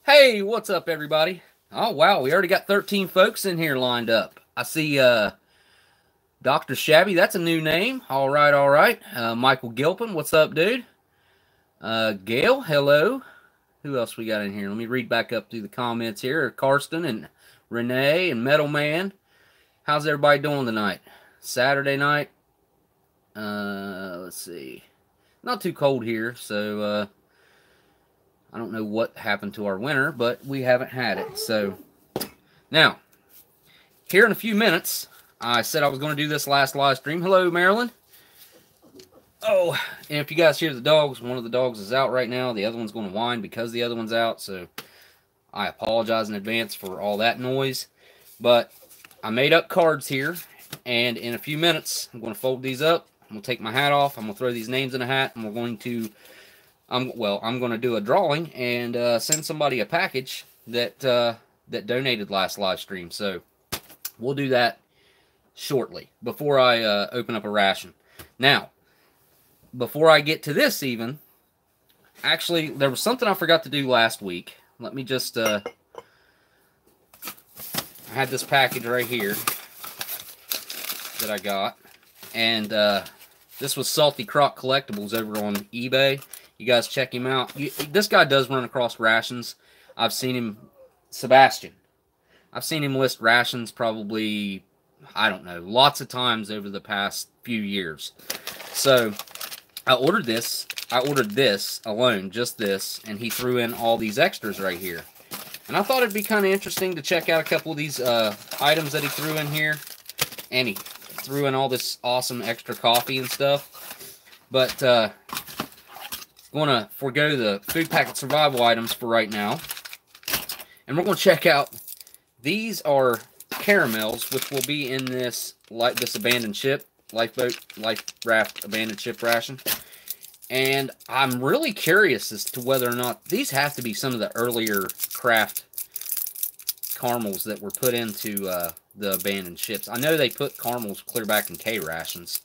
Hey, what's up, everybody? Oh, wow, we already got 13 folks in here lined up. I see Dr. Shabby, that's a new name. All right, all right. Michael Gilpin, what's up, dude? Gail, hello. Who else we got in here? Let me read back up through the comments here. Karsten and Renee and Metal Man. How's everybody doing tonight? Saturday night. Let's see. Not too cold here, so I don't know what happened to our winter, but we haven't had it. So now, here in a few minutes, I said I was going to do this last live stream. Hello, Marilyn. Oh, and if you guys hear the dogs, one of the dogs is out right now. The other one's going to whine because the other one's out. So I apologize in advance for all that noise. But I made up cards here, and in a few minutes, I'm going to fold these up. I'm going to take my hat off. I'm going to throw these names in a hat, and we're going to I'm going to do a drawing and send somebody a package that that donated last live stream. So we'll do that shortly before I open up a ration. Now, before I get to this, even actually, there was something I forgot to do last week. Let me just I had this package right here that I got, and this was Salty Croc Collectibles over on eBay. You guys check him out. This guy does run across rations. I've seen him, Sebastian. I've seen him list rations probably, I don't know, lots of times over the past few years. So I ordered this. I ordered this alone, just this, and he threw in all these extras right here. And I thought it'd be kind of interesting to check out a couple of these items that he threw in here. And he threw in all this awesome extra coffee and stuff. But going to forego the food packet survival items for right now. And we're going to check out, these are caramels, which will be in this abandoned ship, lifeboat, life raft, abandoned ship ration. And I'm really curious as to whether or not, these have to be some of the earlier craft caramels that were put into the abandoned ships. I know they put caramels clear back in K rations.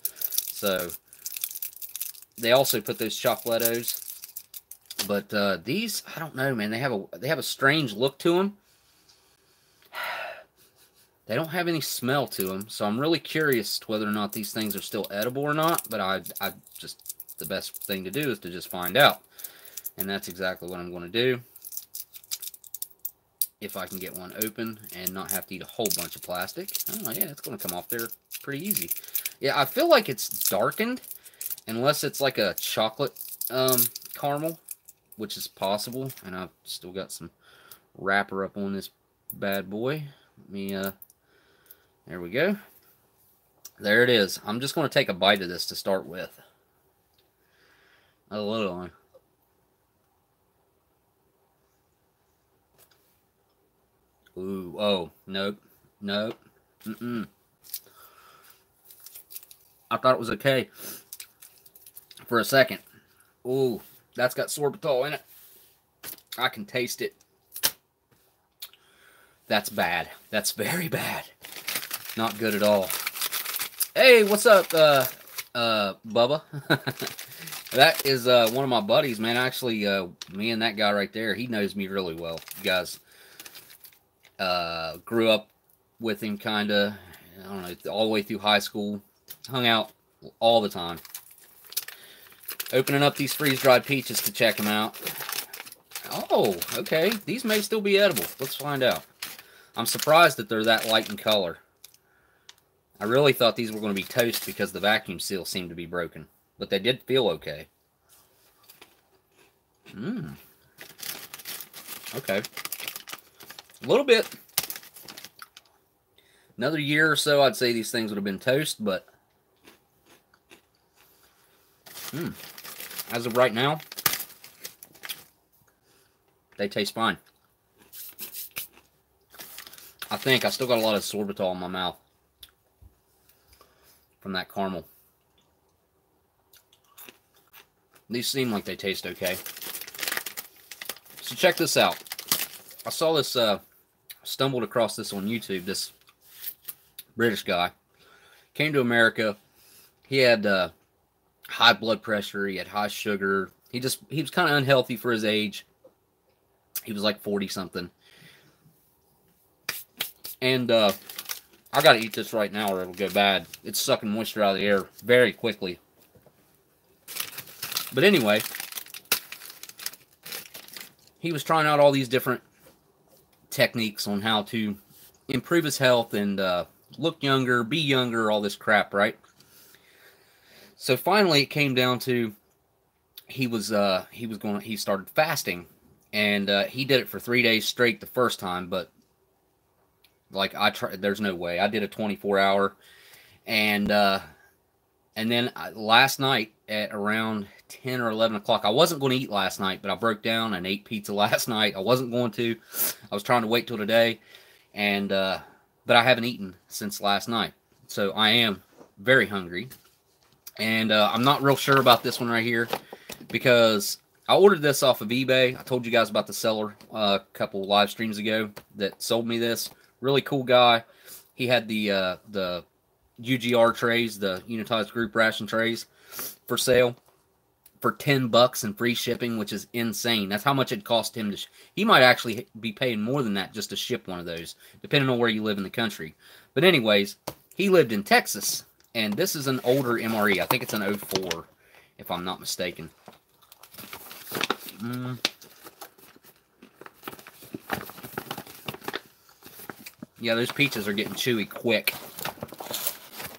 So they also put those Chocolattos, but these, I don't know, man. They have a strange look to them. They don't have any smell to them, so I'm really curious whether or not these things are still edible or not. But I just, the best thing to do is to just find out, and that's exactly what I'm going to do. If I can get one open and not have to eat a whole bunch of plastic. Oh yeah, it's going to come off there pretty easy. Yeah, I feel like it's darkened. Unless it's like a chocolate caramel, which is possible. And I've still got some wrapper up on this bad boy. Let me, there we go. There it is. I'm just going to take a bite of this to start with. A little one. Ooh, oh, nope, nope, I thought it was okay for a second. Ooh, that's got sorbitol in it. I can taste it. That's bad. That's very bad. Not good at all. Hey, what's up, Bubba? That is one of my buddies, man. Actually, me and that guy right there, he knows me really well. You guys grew up with him, kind of, I don't know, all the way through high school. Hung out all the time. Opening up these freeze-dried peaches to check them out. Oh, okay. These may still be edible. Let's find out. I'm surprised that they're that light in color. I really thought these were going to be toast because the vacuum seal seemed to be broken. But they did feel okay. Okay. A little bit. Another year or so, I'd say these things would have been toast, but as of right now, they taste fine. I think I still got a lot of sorbitol in my mouth from that caramel. These seem like they taste okay. So check this out. I saw this, stumbled across this on YouTube, this British guy. Came to America. He had high blood pressure. He had high sugar. He was kind of unhealthy for his age. He was like 40 something. And I gotta eat this right now or it'll go bad. It's sucking moisture out of the air very quickly. But anyway, he was trying out all these different techniques on how to improve his health and look younger, be younger, all this crap, right? So finally, it came down to he started fasting, and he did it for 3 days straight the first time, but like there's no way. I did a 24-hour, and then last night at around 10 or 11 o'clock, I wasn't going to eat last night, but I broke down and ate pizza last night. I wasn't going to. I was trying to wait till today, and but I haven't eaten since last night, so I am very hungry. And I'm not real sure about this one right here because I ordered this off of eBay. I told you guys about the seller a couple live streams ago that sold me this. Really cool guy. He had the UGR trays, the unitized group ration trays, for sale for $10 and free shipping, which is insane. That's how much it cost him to. He might actually be paying more than that just to ship one of those, depending on where you live in the country. But anyways, he lived in Texas. And this is an older MRE. I think it's an 04, if I'm not mistaken. Yeah, those pizzas are getting chewy quick.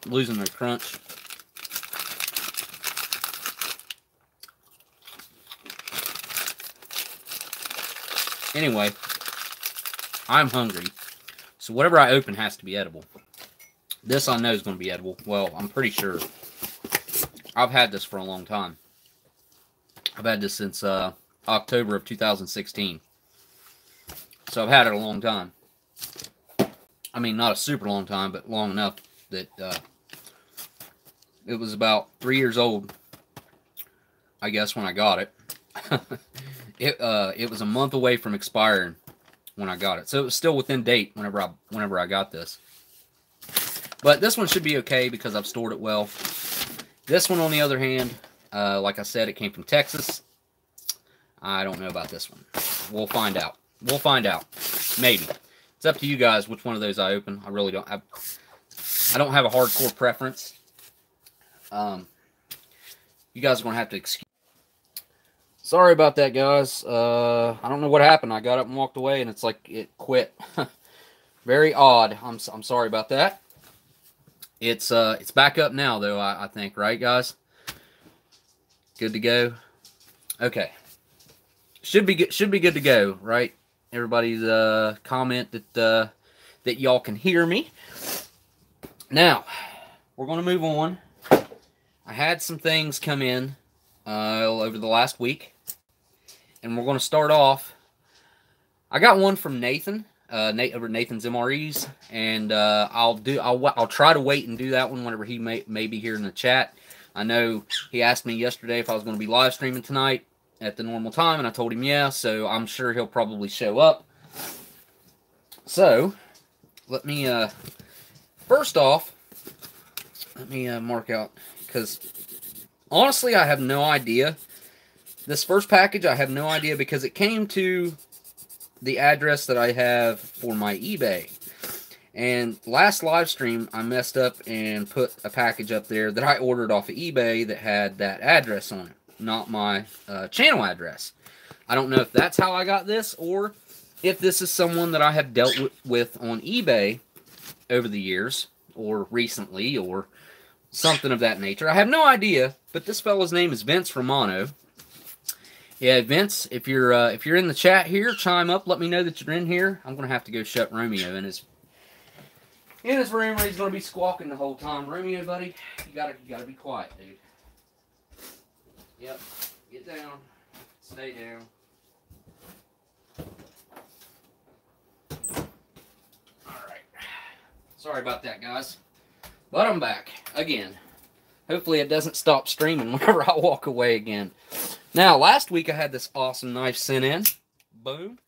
Losing their crunch. Anyway, I'm hungry. So whatever I open has to be edible. This I know is going to be edible. Well, I'm pretty sure. I've had this for a long time. I've had this since October of 2016. So I've had it a long time. I mean, not a super long time, but long enough that it was about 3 years old, I guess, when I got it. It was a month away from expiring when I got it. So it was still within date whenever I got this. But this one should be okay because I've stored it well. This one, on the other hand, like I said, it came from Texas. I don't know about this one. We'll find out. We'll find out. Maybe. It's up to you guys which one of those I open. I really don't have. I don't have a hardcore preference. You guys are going to have to excuse. Sorry about that, guys. I don't know what happened. I got up and walked away, and it's like it quit. Very odd. I'm sorry about that. It's back up now, though, I think, right, guys? Good to go? Okay. Should be good to go, right? Everybody's comment that y'all can hear me. Now, we're going to move on. I had some things come in over the last week, and we're going to start off. I got one from Nathan. Over Nathan's MREs, and I'll try to wait and do that one whenever he may be here in the chat. I know he asked me yesterday if I was going to be live streaming tonight at the normal time, and I told him yeah, so I'm sure he'll probably show up. So let me first off, let me mark out, because honestly I have no idea. This first package I have no idea because it came to the address that I have for my eBay. And last live stream, I messed up and put a package up there that I ordered off of eBay that had that address on it, not my channel address. I don't know if that's how I got this, or if this is someone that I have dealt with on eBay over the years, or recently, or something of that nature. I have no idea, but this fellow's name is Vince Romano. Yeah, Vince, if you're in the chat here, chime up. Let me know that you're in here. I'm gonna have to go shut Romeo in his room where he's gonna be squawking the whole time. Romeo, buddy, you gotta be quiet, dude. Yep, get down, stay down. All right, sorry about that, guys, but I'm back again. Hopefully, it doesn't stop streaming whenever I walk away again. Now, last week I had this awesome knife sent in. Boom.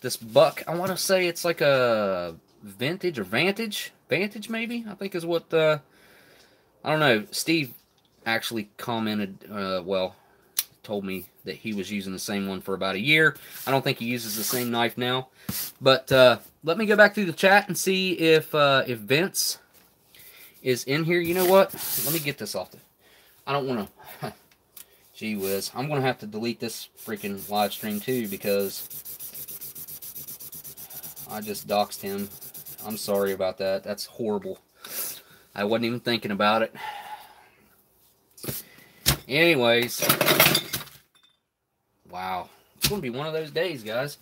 This buck, I want to say it's like a vintage or vantage. Vantage, maybe? I think is what, I don't know. Steve actually commented, well, told me that he was using the same one for about a year. I don't think he uses the same knife now. But let me go back through the chat and see if Vince is in here. You know what? Let me get this off. I don't want to... Gee whiz. I'm going to have to delete this freaking live stream too because I just doxed him. I'm sorry about that. That's horrible. I wasn't even thinking about it. Anyways. Wow. It's going to be one of those days, guys.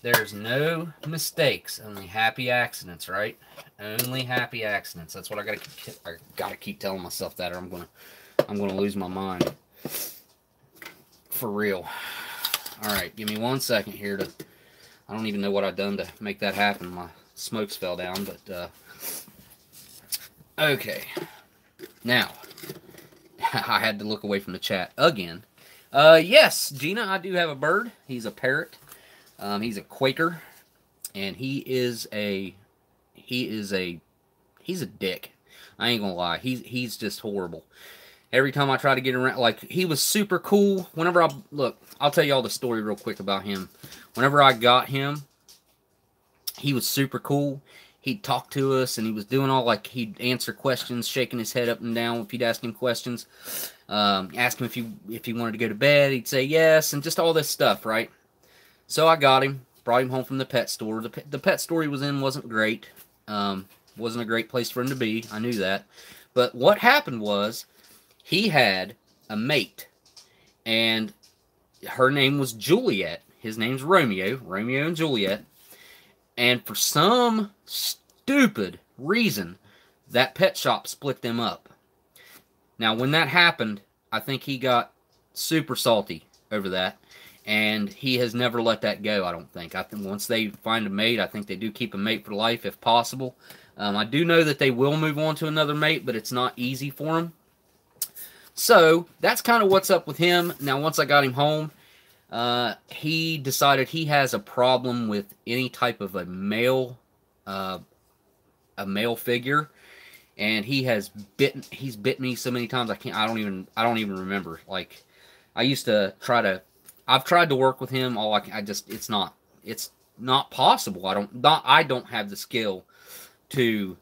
There's no mistakes. Only happy accidents, right? Only happy accidents. That's what I gotta keep telling myself that, or I'm gonna lose my mind. For real. Alright, give me 1 second here to... I don't even know what I've done to make that happen. My smokes fell down, but... okay. Now, I had to look away from the chat again. Yes, Gina, I do have a bird. He's a parrot. He's a Quaker. And he's a dick. I ain't gonna lie. He's just horrible. Every time I try to get around, like, he was super cool. Whenever I'll tell you all the story real quick about him. Whenever I got him, he was super cool. He'd talk to us, and he was doing all, like, he'd answer questions, shaking his head up and down if you'd ask him questions. Ask him if he wanted to go to bed. He'd say yes, and just all this stuff, right? So I got him, brought him home from the pet store. The pet store he was in wasn't great. Wasn't a great place for him to be. I knew that. But what happened was, he had a mate, and her name was Juliet. His name's Romeo and Juliet. And for some stupid reason, that pet shop split them up. Now, when that happened, I think he got super salty over that, and he has never let that go, I don't think. I think once they find a mate, I think they do keep a mate for life if possible. I do know that they will move on to another mate, but it's not easy for them. So, that's kind of what's up with him. Now, once I got him home, he decided he has a problem with any type of a male figure, and he's bit me so many times I don't even remember. Like, I've tried to work with him. It's not possible. I don't have the skill to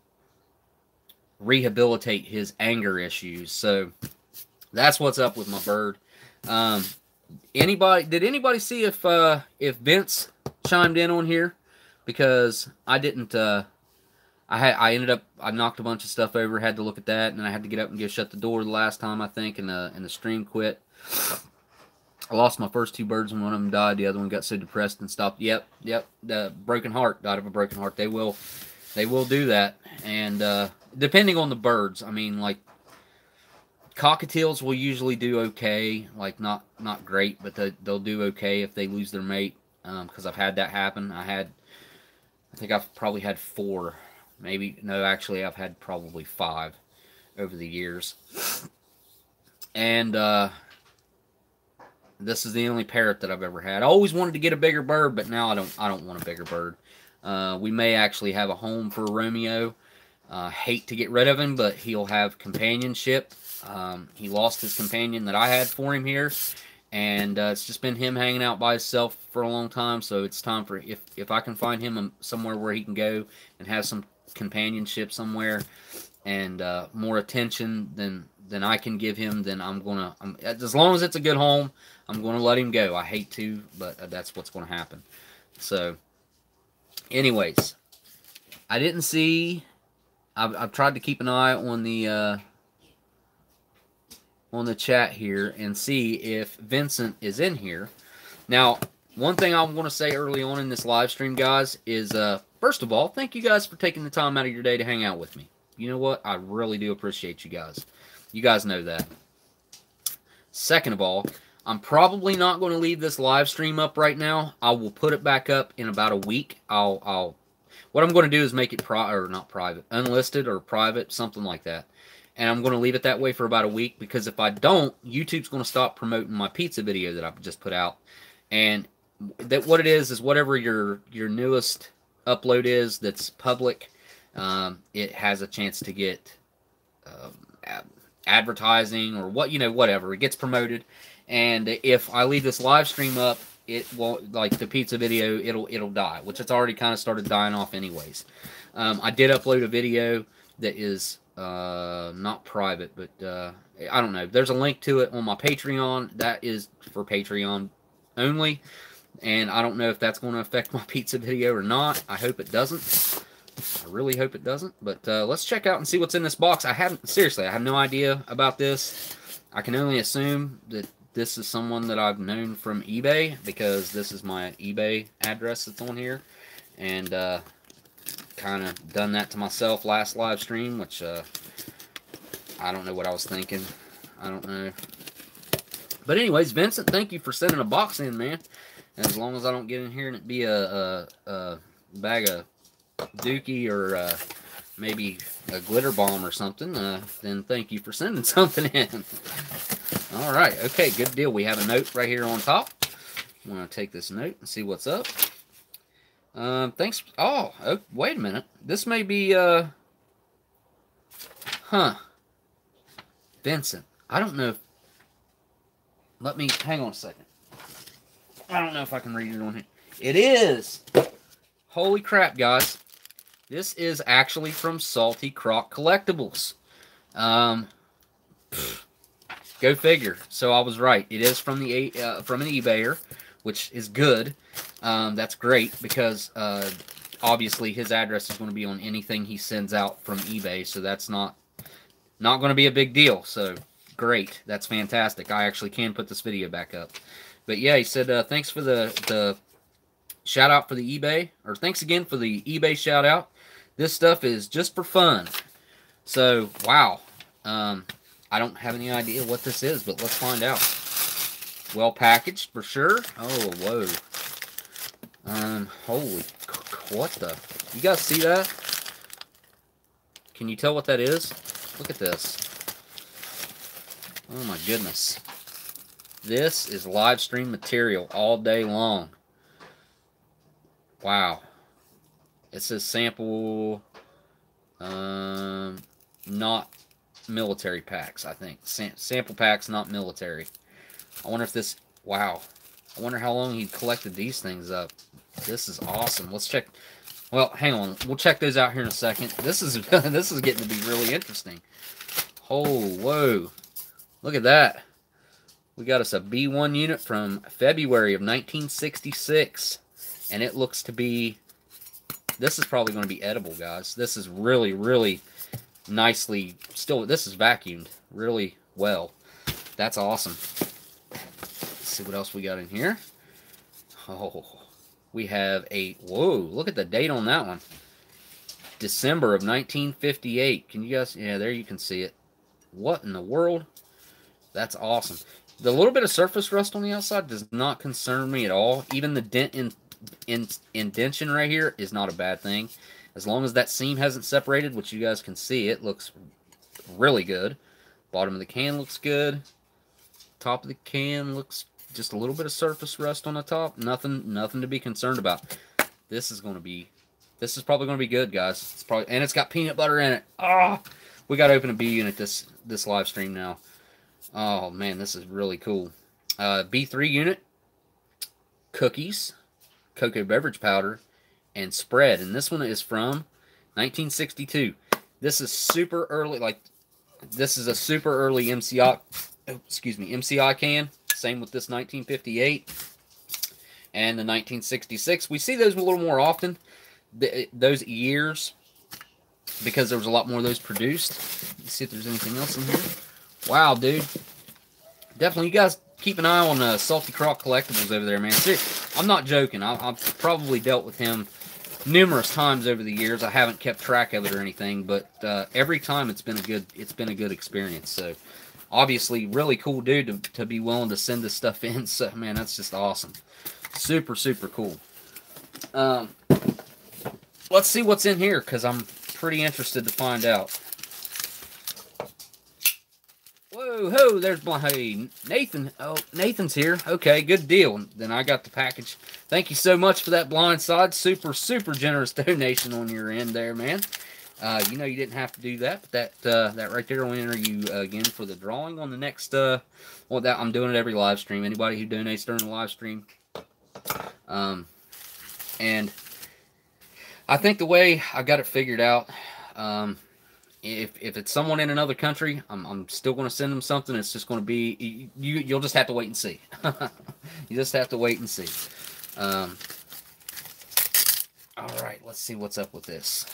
rehabilitate his anger issues. So that's what's up with my bird. Did anybody see if Vince chimed in on here? Because I didn't. I knocked a bunch of stuff over, had to look at that, and then I had to get up and go shut the door the last time, I think, and the stream quit. I lost my first 2 birds and one of them died. The other one got so depressed and stopped. Yep. The broken heart, died of a broken heart. They will do that. And depending on the birds, I mean, like, cockatiels will usually do okay. Like, not great, but they'll do okay if they lose their mate. Because I've had that happen. I think I've probably had 4. Maybe, no, actually, I've had probably 5 over the years. And, this is the only parrot that I've ever had. I always wanted to get a bigger bird, but now I don't want a bigger bird. We may actually have a home for Romeo. Hate to get rid of him, but he'll have companionship. He lost his companion that I had for him here, and it's just been him hanging out by himself for a long time. So it's time for, if I can find him somewhere where he can go and have some companionship somewhere and more attention than I can give him, then as long as it's a good home, I'm gonna let him go. I hate to, but that's what's gonna happen. So, anyways, I didn't see. I've tried to keep an eye on the chat here and see if Vincent is in here. Now, one thing I want to say early on in this live stream, guys, is first of all, thank you guys for taking the time out of your day to hang out with me. You know what? I really do appreciate you guys. You guys know that. Second of all, I'm probably not going to leave this live stream up right now. I will put it back up in about a week. What I'm going to do is make it unlisted or private, something like that. And I'm going to leave it that way for about a week, because if I don't, YouTube's going to stop promoting my pizza video that I've just put out. And what it is whatever your newest upload is that's public, it has a chance to get advertising or what, whatever. It gets promoted. And if I leave this live stream up, it won't, like the pizza video, it'll die, which it's already kind of started dying off anyways. I did upload a video that is not private, but I don't know. There's a link to it on my Patreon. That is for Patreon only. And I don't know if that's going to affect my pizza video or not. I hope it doesn't. I really hope it doesn't. But let's check out and see what's in this box. I have no idea about this. I can only assume that this is someone that I've known from eBay, because this is my eBay address that's on here. And kind of done that to myself last live stream, which I don't know what I was thinking. I don't know. But anyways, Vincent, thank you for sending a box in, man. And as long as I don't get in here and it be a bag of dookie or maybe a glitter bomb or something, then thank you for sending something in. All right, okay, good deal. We have a note right here on top. I'm going to take this note and see what's up. Thanks. Oh, wait a minute. This may be, Vincent. I don't know. Hang on a second. I don't know if I can read it on here. It is. Holy crap, guys. This is actually from Salty Croc Collectibles. Go figure. So I was right. It is from an eBayer, which is good. That's great, because obviously his address is going to be on anything he sends out from eBay, so that's not going to be a big deal. So great. That's fantastic. I actually can put this video back up. But yeah, he said, thanks for the shout out for the eBay, or thanks again for the eBay shout out. This stuff is just for fun. So, wow. I don't have any idea what this is, but let's find out. Well packaged for sure. Oh, whoa. Holy, what the? You guys see that? Can you tell what that is? Look at this. Oh my goodness. This is live stream material all day long. Wow. It says sample, not military packs, I think. Sample packs, not military. I wonder if this, wow. I wonder how long he collected these things up. This is awesome. Let's check. Well, hang on. We'll check those out here in a second. This is this is getting to be really interesting. Oh, whoa. Look at that. We got us a B1 unit from February of 1966. And it looks to be, this is probably going to be edible, guys. This is really, really nicely, still, this is vacuumed really well. That's awesome. Let's see what else we got in here. Oh, we have a, whoa, look at the date on that one. December of 1958. Can you guys, yeah, there you can see it. What in the world? That's awesome. The little bit of surface rust on the outside does not concern me at all. Even the dent indentation right here is not a bad thing. As long as that seam hasn't separated, which you guys can see, it looks really good. Bottom of the can looks good. Top of the can looks just a little bit of surface rust on the top. Nothing to be concerned about. This is probably going to be good, guys. And it's got peanut butter in it. Oh, we got to open a B unit this live stream now. Oh man, this is really cool. B3 unit, cookies, cocoa beverage powder, and spread. And this one is from 1962. This is super early. This is a super early MCI. Oh, excuse me, MCI can. Same with this 1958 and the 1966. We see those a little more often. Those years, because there was a lot more of those produced. Let's see if there's anything else in here. Wow, dude. Definitely, you guys keep an eye on Salty Croc Collectibles over there, man. Seriously, I'm not joking. I've probably dealt with him numerous times over the years. I haven't kept track of it or anything, but every time it's been a good experience. So, obviously, really cool dude to be willing to send this stuff in. So, man, that's just awesome. Super, super cool. Let's see what's in here, because I'm pretty interested to find out. Whoa, ho, there's hey, Nathan. Oh, Nathan's here. Okay, good deal. Then I got the package. Thank you so much for that blind side. Super, super generous donation on your end there, man. You know you didn't have to do that, but that right there will enter you again for the drawing on the next. Well, that I'm doing it every live stream. Anybody who donates during the live stream, and I think the way I got it figured out, if it's someone in another country, I'm still going to send them something. It's just going to be you'll just have to wait and see. You just have to wait and see. All right, let's see what's up with this.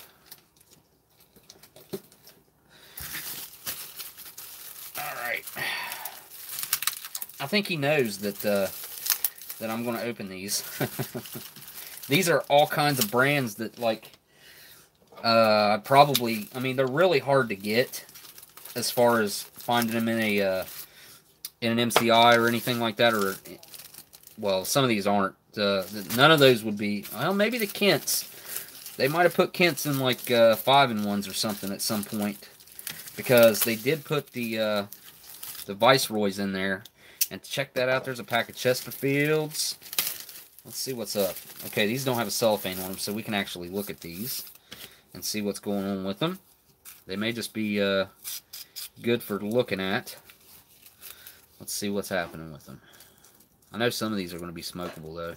I think he knows that that I'm going to open these. These are all kinds of brands that, like, I mean, they're really hard to get as far as finding them in an MCI or anything like that. Or, well, some of these aren't. None of those would be. Well, maybe the Kents. They might have put Kents in like 5-in-1s or something at some point, because they did put the Viceroys in there. And to check that out, there's a pack of Chesterfields. Let's see what's up. Okay, these don't have a cellophane on them, so we can actually look at these and see what's going on with them. They may just be good for looking at. Let's see what's happening with them. I know some of these are going to be smokable, though.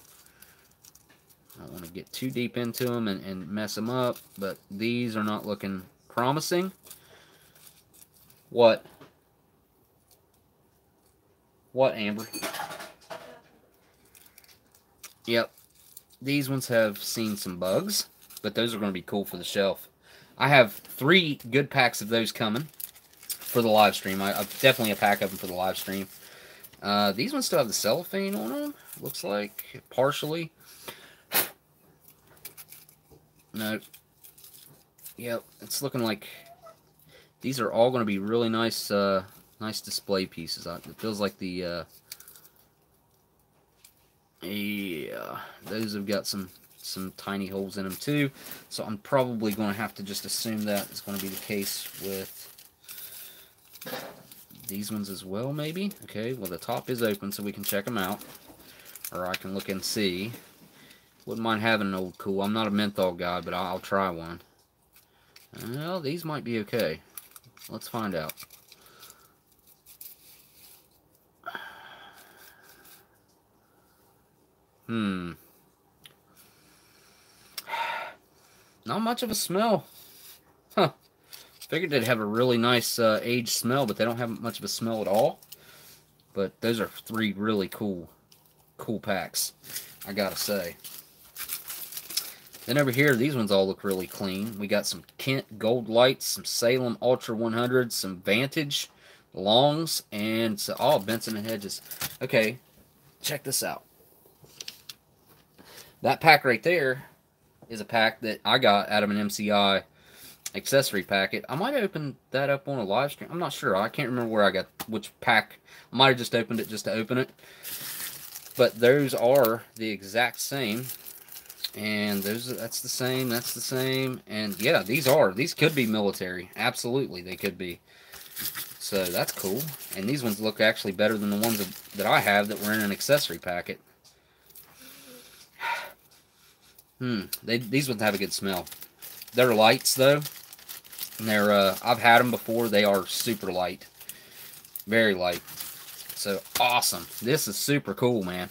I don't want to get too deep into them and mess them up, but these are not looking promising. What? What, Amber? Yep. These ones have seen some bugs, but those are going to be cool for the shelf. I have 3 good packs of those coming for the live stream. I've definitely a pack of them for the live stream. These ones still have the cellophane on them. Looks like partially. No. Yep. It's looking like these are all going to be really nice. Nice display pieces. It feels like the yeah, those have got some tiny holes in them too. So I'm probably going to have to just assume that is going to be the case with these ones as well, maybe. Okay, well, the top is open, so we can check them out, or I can look and see. Wouldn't mind having an old cool. I'm not a menthol guy, but I'll try one. Well, these might be okay. Let's find out. Not much of a smell. Huh. Figured they'd have a really nice aged smell, but they don't have much of a smell at all. But those are 3 really cool packs, I gotta say. Then over here, these ones all look really clean. We got some Kent Gold Lights, some Salem Ultra 100s, some Vantage Longs, and all Benson and Hedges. Okay, check this out. That pack right there is a pack that I got out of an MCI accessory packet. I might have opened that up on a live stream. I'm not sure. I can't remember where I got which pack. I might have just opened it just to open it. But those are the exact same. And that's the same, that's the same. And yeah, these could be military. Absolutely, they could be. So that's cool. And these ones look actually better than the ones that I have that were in an accessory packet. These ones have a good smell. They're lights though. And they're I've had them before. They are super light, very light. So awesome. This is super cool, man.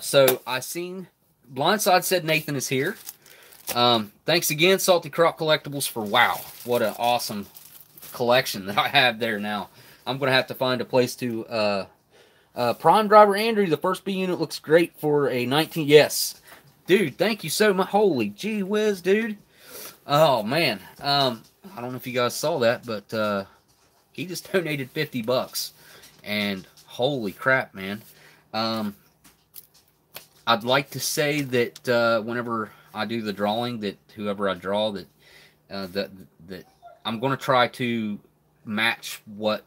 So I seen Blindside said Nathan is here. Thanks again, Salty Croc Collectibles, for wow, what an awesome collection that I have there now. I'm gonna have to find a place to Prime Driver Andrew. The first B unit looks great for a 19. Yes. Dude, thank you so much. Holy gee whiz, dude. Oh, man. I don't know if you guys saw that, but he just donated $50. And holy crap, man. I'd like to say that whenever I do the drawing, that whoever I draw, that I'm going to try to match what,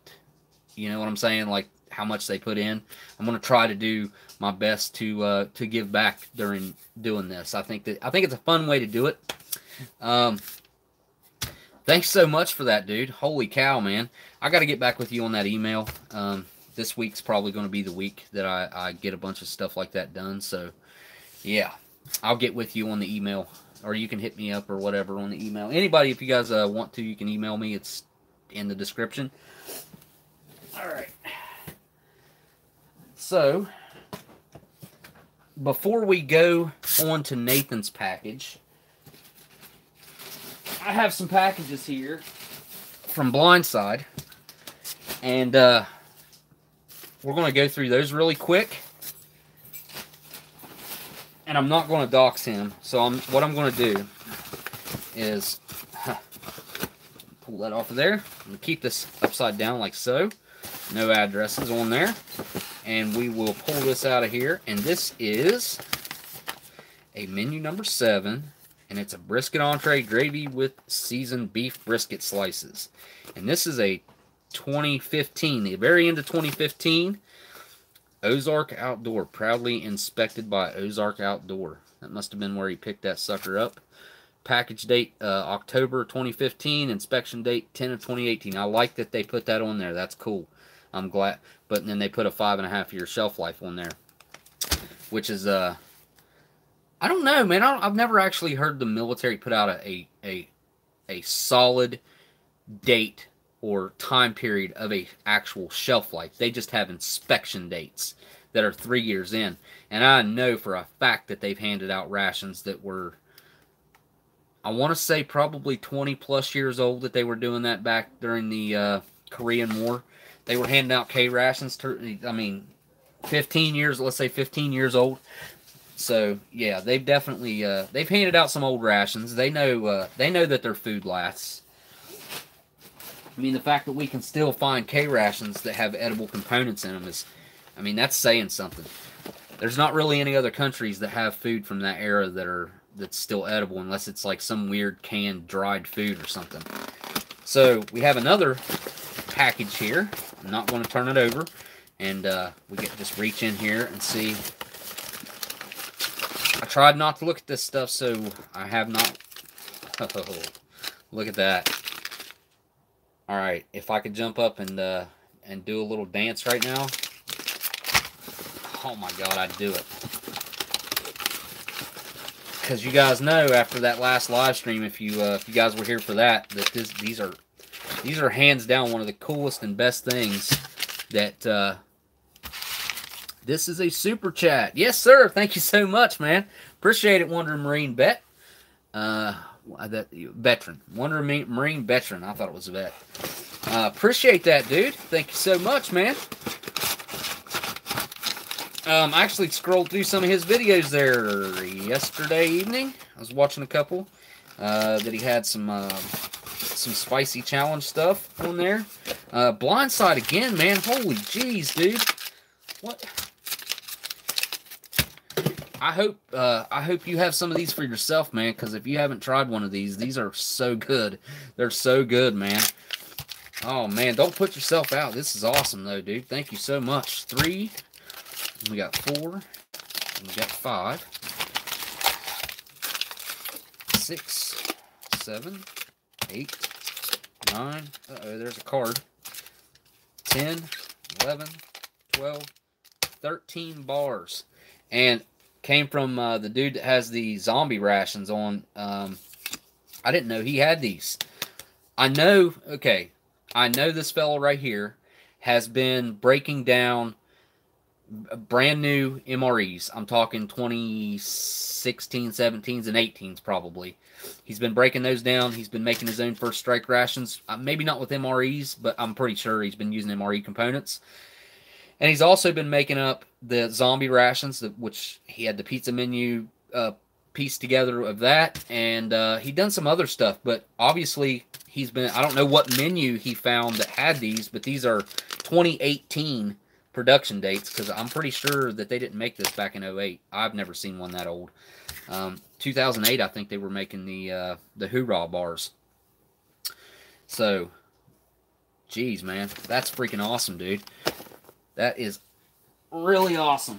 you know what I'm saying, like how much they put in. I'm going to try to do my best to give back during doing this. I think it's a fun way to do it. Thanks so much for that, dude. Holy cow, man. I got to get back with you on that email. This week's probably going to be the week that I get a bunch of stuff like that done. So, yeah, I'll get with you on the email or you can hit me up or whatever on the email. Anybody, if you guys want to, you can email me. It's in the description. All right. So, before we go on to Nathan's package, I have some packages here from Blindside, and we're going to go through those really quick. And I'm not going to dox him, so what I'm going to do is pull that off of there. I'm going to keep this upside down like so. No addresses on there. And we will pull this out of here. And this is a menu number 7. And it's a brisket entree gravy with seasoned beef brisket slices. And this is a 2015, the very end of 2015. Ozark Outdoor, proudly inspected by Ozark Outdoor. That must have been where he picked that sucker up. Package date, October 2015. Inspection date, 10 of 2018. I like that they put that on there. That's cool. I'm glad. But then they put a 5.5-year shelf life on there. Which is, I don't know, man. I've never actually heard the military put out a solid date or time period of a actual shelf life. They just have inspection dates that are 3 years in. And I know for a fact that they've handed out rations that were, I want to say probably 20 plus years old, that they were doing that back during the Korean War. They were handing out K rations to, I mean, 15 years, let's say 15 years old. So yeah, they've definitely they've handed out some old rations. They know that their food lasts. I mean, the fact that we can still find K rations that have edible components in them is, I mean, that's saying something. There's not really any other countries that have food from that era that's still edible, unless it's like some weird canned dried food or something. So we have another package here. I'm not going to turn it over, and we get just reach in here and see. I tried not to look at this stuff, so I have not. Oh, look at that. All right, if I could jump up and do a little dance right now. Oh my God, I'd do it. Because you guys know, after that last live stream, if you guys were here for that, these are hands down one of the coolest and best things that. This is a super chat. Yes, sir. Thank you so much, man. Appreciate it, Wandering Marine Bet. Veteran. Wandering Marine Veteran. I thought it was a vet. Appreciate that, dude. Thank you so much, man. I actually scrolled through some of his videos there yesterday evening. I was watching a couple that he had some spicy challenge stuff on there. Blindside again, man. Holy jeez, dude. What? I hope you have some of these for yourself, man, because if you haven't tried one of these are so good. They're so good, man. Oh, man, don't put yourself out. This is awesome, though, dude. Thank you so much. 3. We got 4. We got 5. 6. 7. 8. 9. Uh-oh, there's a card. 10. 11. 12. 13 bars. And came from the dude that has the zombie rations on. I didn't know he had these. I know this fellow right here has been breaking down brand new MREs. I'm talking 2016, 17s, and 18s probably. He's been breaking those down. He's been making his own first strike rations. Maybe not with MREs, but I'm pretty sure he's been using MRE components. And he's also been making up the zombie rations, which he had the pizza menu pieced together of that. And he done some other stuff. But obviously, he's been, I don't know what menu he found that had these, but these are 2018 production dates, because I'm pretty sure that they didn't make this back in 08. I've never seen one that old. 2008, I think they were making the Hoorah bars. So, geez, man. That's freaking awesome, dude. That is really awesome.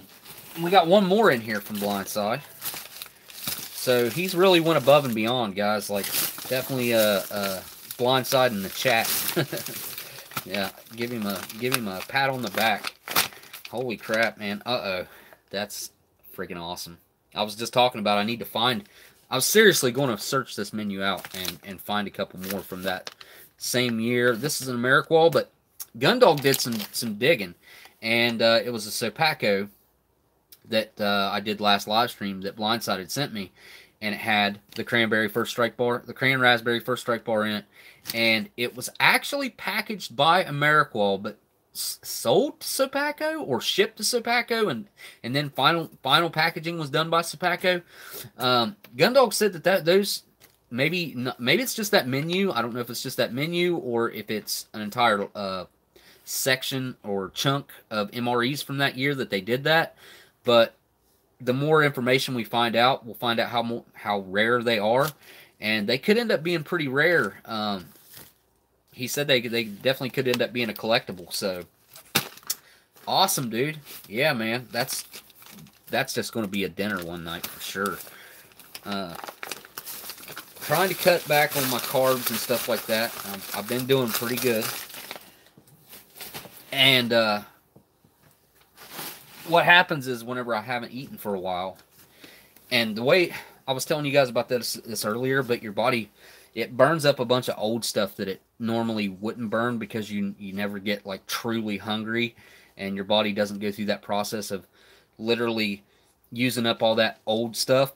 And we got one more in here from Blindside. So he's really went above and beyond, guys. Like, definitely Blindside in the chat. Yeah, give him a pat on the back. Holy crap, man. Uh-oh. That's freaking awesome. I was just talking about I need to find I was seriously going to search this menu out and find a couple more from that same year. This is an Ameriqual, but Gundog did some digging, and it was a Sopaco that I did last live stream that Blindsided sent me, and it had the cranberry first strike bar, the cran raspberry first strike bar in it, and it was actually packaged by Ameriqual, but sold to Sopaco or shipped to Sopaco, and then final packaging was done by Sopaco. Gundog said that those maybe it's just that menu. I don't know if it's just that menu or if it's an entire section or chunk of MREs from that year that they did that. But the more information we find out, we'll find out how rare they are, and they could end up being pretty rare. He said they definitely could end up being a collectible. So awesome, dude. Yeah, man, that's just going to be a dinner one night for sure. Trying to cut back on my carbs and stuff like that. I've been doing pretty good. And what happens is whenever I haven't eaten for a while, and the way I was telling you guys about this earlier, but your body, it burns up a bunch of old stuff that it normally wouldn't burn because you never get like truly hungry, and your body doesn't go through that process of literally using up all that old stuff.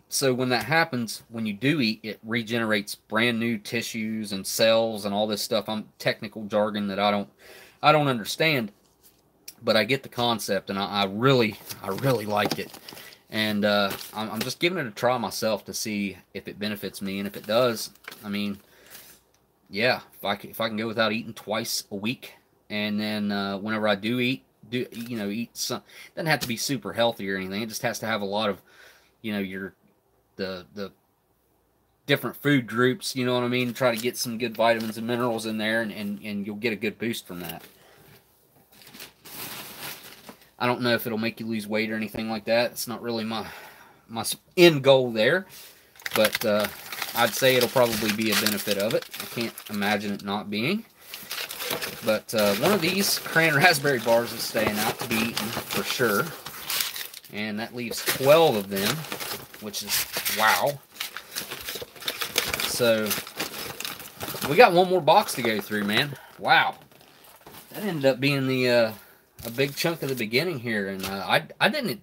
So when that happens, when you do eat, it regenerates brand new tissues and cells and all this stuff. I'm technical jargon that I don't understand, but I get the concept, and I really like it. And I'm just giving it a try myself to see if it benefits me, and if it does, I mean, yeah, if I can go without eating twice a week, and then whenever I do eat, eat some, it doesn't have to be super healthy or anything. It just has to have a lot of, the different food groups, you know what I mean? Try to get some good vitamins and minerals in there, and you'll get a good boost from that. I don't know if it'll make you lose weight or anything like that. It's not really my end goal there, but I'd say it'll probably be a benefit of it. I can't imagine it not being. But one of these cran raspberry bars is staying out to be eaten for sure, and that leaves 12 of them, which is wow. So we got one more box to go through, man. Wow, that ended up being a big chunk of the beginning here, and I didn't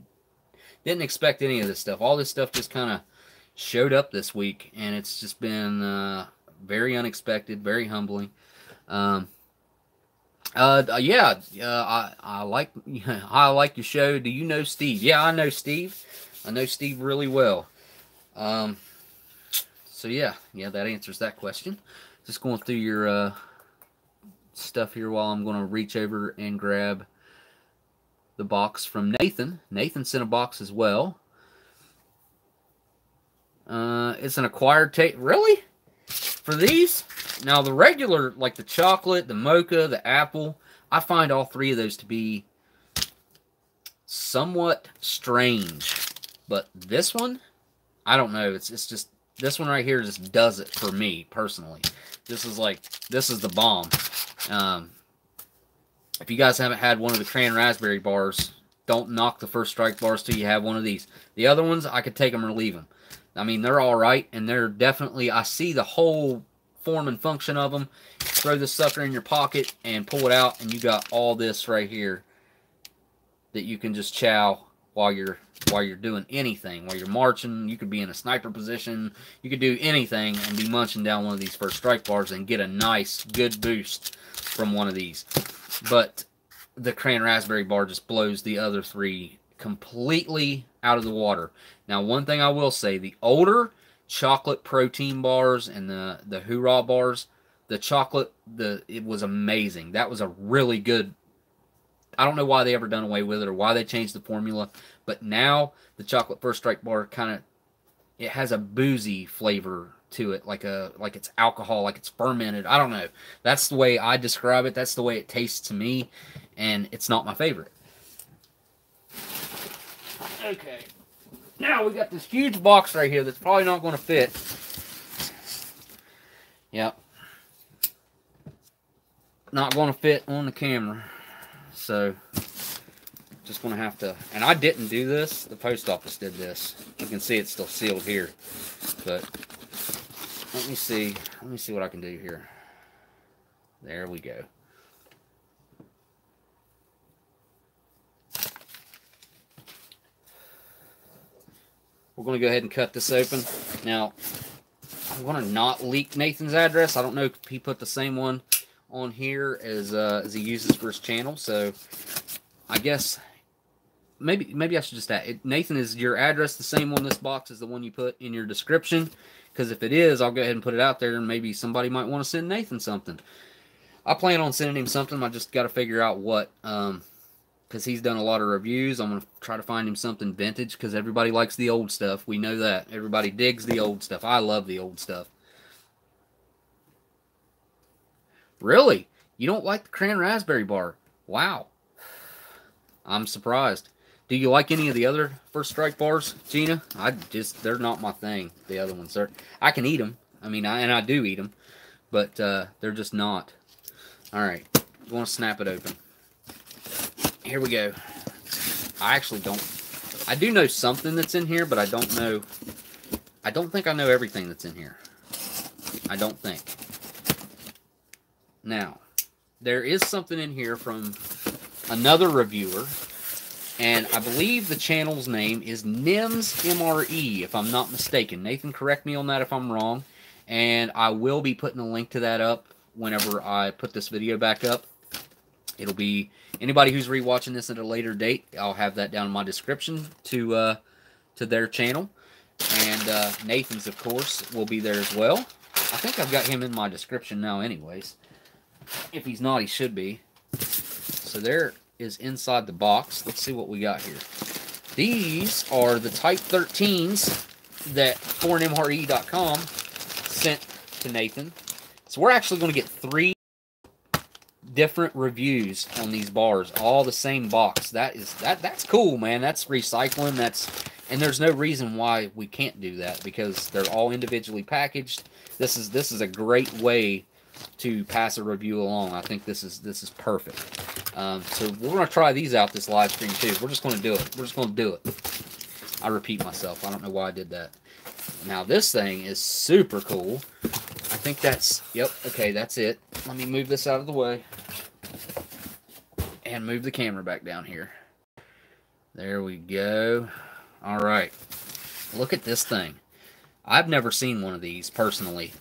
expect any of this stuff. All this stuff just kind of showed up this week, and it's just been very unexpected, very humbling. Yeah, I like your show. Do you know Steve? Yeah, I know Steve. I know Steve really well. So yeah, that answers that question. Just going through your stuff here while I'm going to reach over and grab the box from Nathan. Nathan sent a box as well. It's an acquired taste. Really? For these? Now, the regular, like the chocolate, the mocha, the apple, I find all three of those to be somewhat strange. But this one, I don't know. It's just, this one right here just does it for me, personally. This is the bomb. If you guys haven't had one of the cran raspberry bars, don't knock the first strike bars till you have one of these. The other ones, I could take them or leave them. I mean, they're all right, and they're definitely, I see the whole form and function of them. Throw this sucker in your pocket and pull it out, and you got all this right here that you can just chow while you're doing anything. While you're marching, you could be in a sniper position. You could do anything and be munching down one of these first strike bars and get a nice, good boost from one of these. But the cran raspberry bar just blows the other three completely out of the water. Now, one thing I will say, the older chocolate protein bars and the Hoorah bars, the chocolate, it was amazing. That was a really good, I don't know why they ever done away with it or why they changed the formula, but now the chocolate first strike bar it has a boozy flavor to it, like it's alcohol, like it's fermented. I don't know. That's the way I describe it. That's the way it tastes to me, and it's not my favorite. Okay. Now we got this huge box right here that's probably not going to fit. Yep. Not going to fit on the camera. So just going to have to, and I didn't do this, the post office did this. You can see it's still sealed here, but let me see what I can do here. There we go. We're going to go ahead and cut this open. Now, I'm going to not leak Nathan's address. I don't know if he put the same one on here as he uses for his channel, so I guess maybe I should just add, Nathan, is your address the same on this box as the one you put in your description? Because if it is, I'll go ahead and put it out there, and maybe somebody might want to send Nathan something. I plan on sending him something. I just got to figure out what, because he's done a lot of reviews. I'm going to try to find him something vintage, because everybody likes the old stuff. We know that. Everybody digs the old stuff. I love the old stuff. Really? You don't like the cran raspberry bar? Wow. I'm surprised. Do you like any of the other First Strike bars, Gina? They're not my thing. The other ones, I can eat them. I mean, I do eat them, but they're just not. All right, I'm going to snap it open. Here we go. I do know something that's in here, but I don't think I know everything that's in here. I don't think. Now, there is something in here from another reviewer, and I believe the channel's name is Nim's MRE, if I'm not mistaken. Nathan, correct me on that if I'm wrong, and I will be putting a link to that up whenever I put this video back up. It'll be, anybody who's rewatching this at a later date, I'll have that down in my description to their channel, and Nathan's, of course, will be there as well. I think I've got him in my description now anyways. If he's not, he should be. So there is inside the box. Let's see what we got here. These are the Type 13s that foreignmre.com sent to Nathan. So we're actually going to get 3 different reviews on these bars, all the same box. That's cool, man. That's recycling. And there's no reason why we can't do that, because they're all individually packaged. This is a great way to pass a review along. I think this is perfect. So we're going to try these out this live stream too. We're just going to do it. We're just going to do it. I repeat myself. I don't know why I did that. Now this thing is super cool. I think that's, yep, okay, that's it. Let me move this out of the way and move the camera back down here. There we go. All right. Look at this thing. I've never seen one of these personally.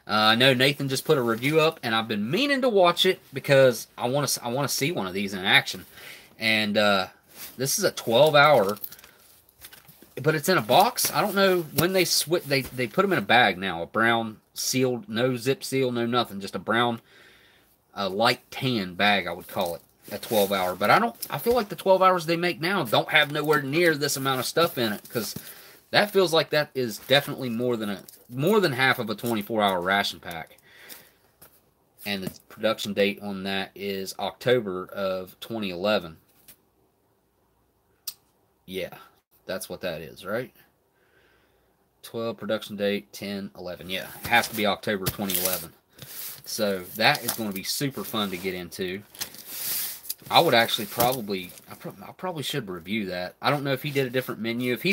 I know Nathan just put a review up, and I've been meaning to watch it because I want to see one of these in action. And this is a 12-hour, but it's in a box. I don't know when they switch. They put them in a bag now, a brown sealed, no zip seal, no nothing, just a brown, light tan bag, I would call it, a 12-hour. But I feel like the 12 hours they make now don't have nowhere near this amount of stuff in it, because that feels like that is definitely more than half of a 24-hour ration pack. And the production date on that is October of 2011. Yeah, that's what that is, right? 12 production date 10/11. Yeah, it has to be October 2011. So that is going to be super fun to get into. I would actually I probably should review that. I don't know if he did a different menu. If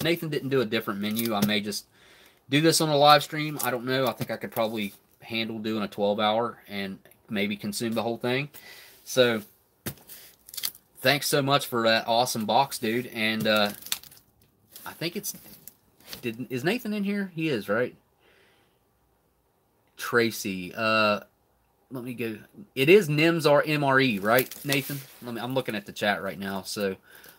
Nathan didn't do a different menu, I may just do this on a live stream. I don't know. I think I could probably handle doing a 12-hour and maybe consume the whole thing. So thanks so much for that awesome box, dude. And I think is Nathan in here? He is, right? Tracy. Let me go. It is NIMS or MRE, right, Nathan? I'm looking at the chat right now, so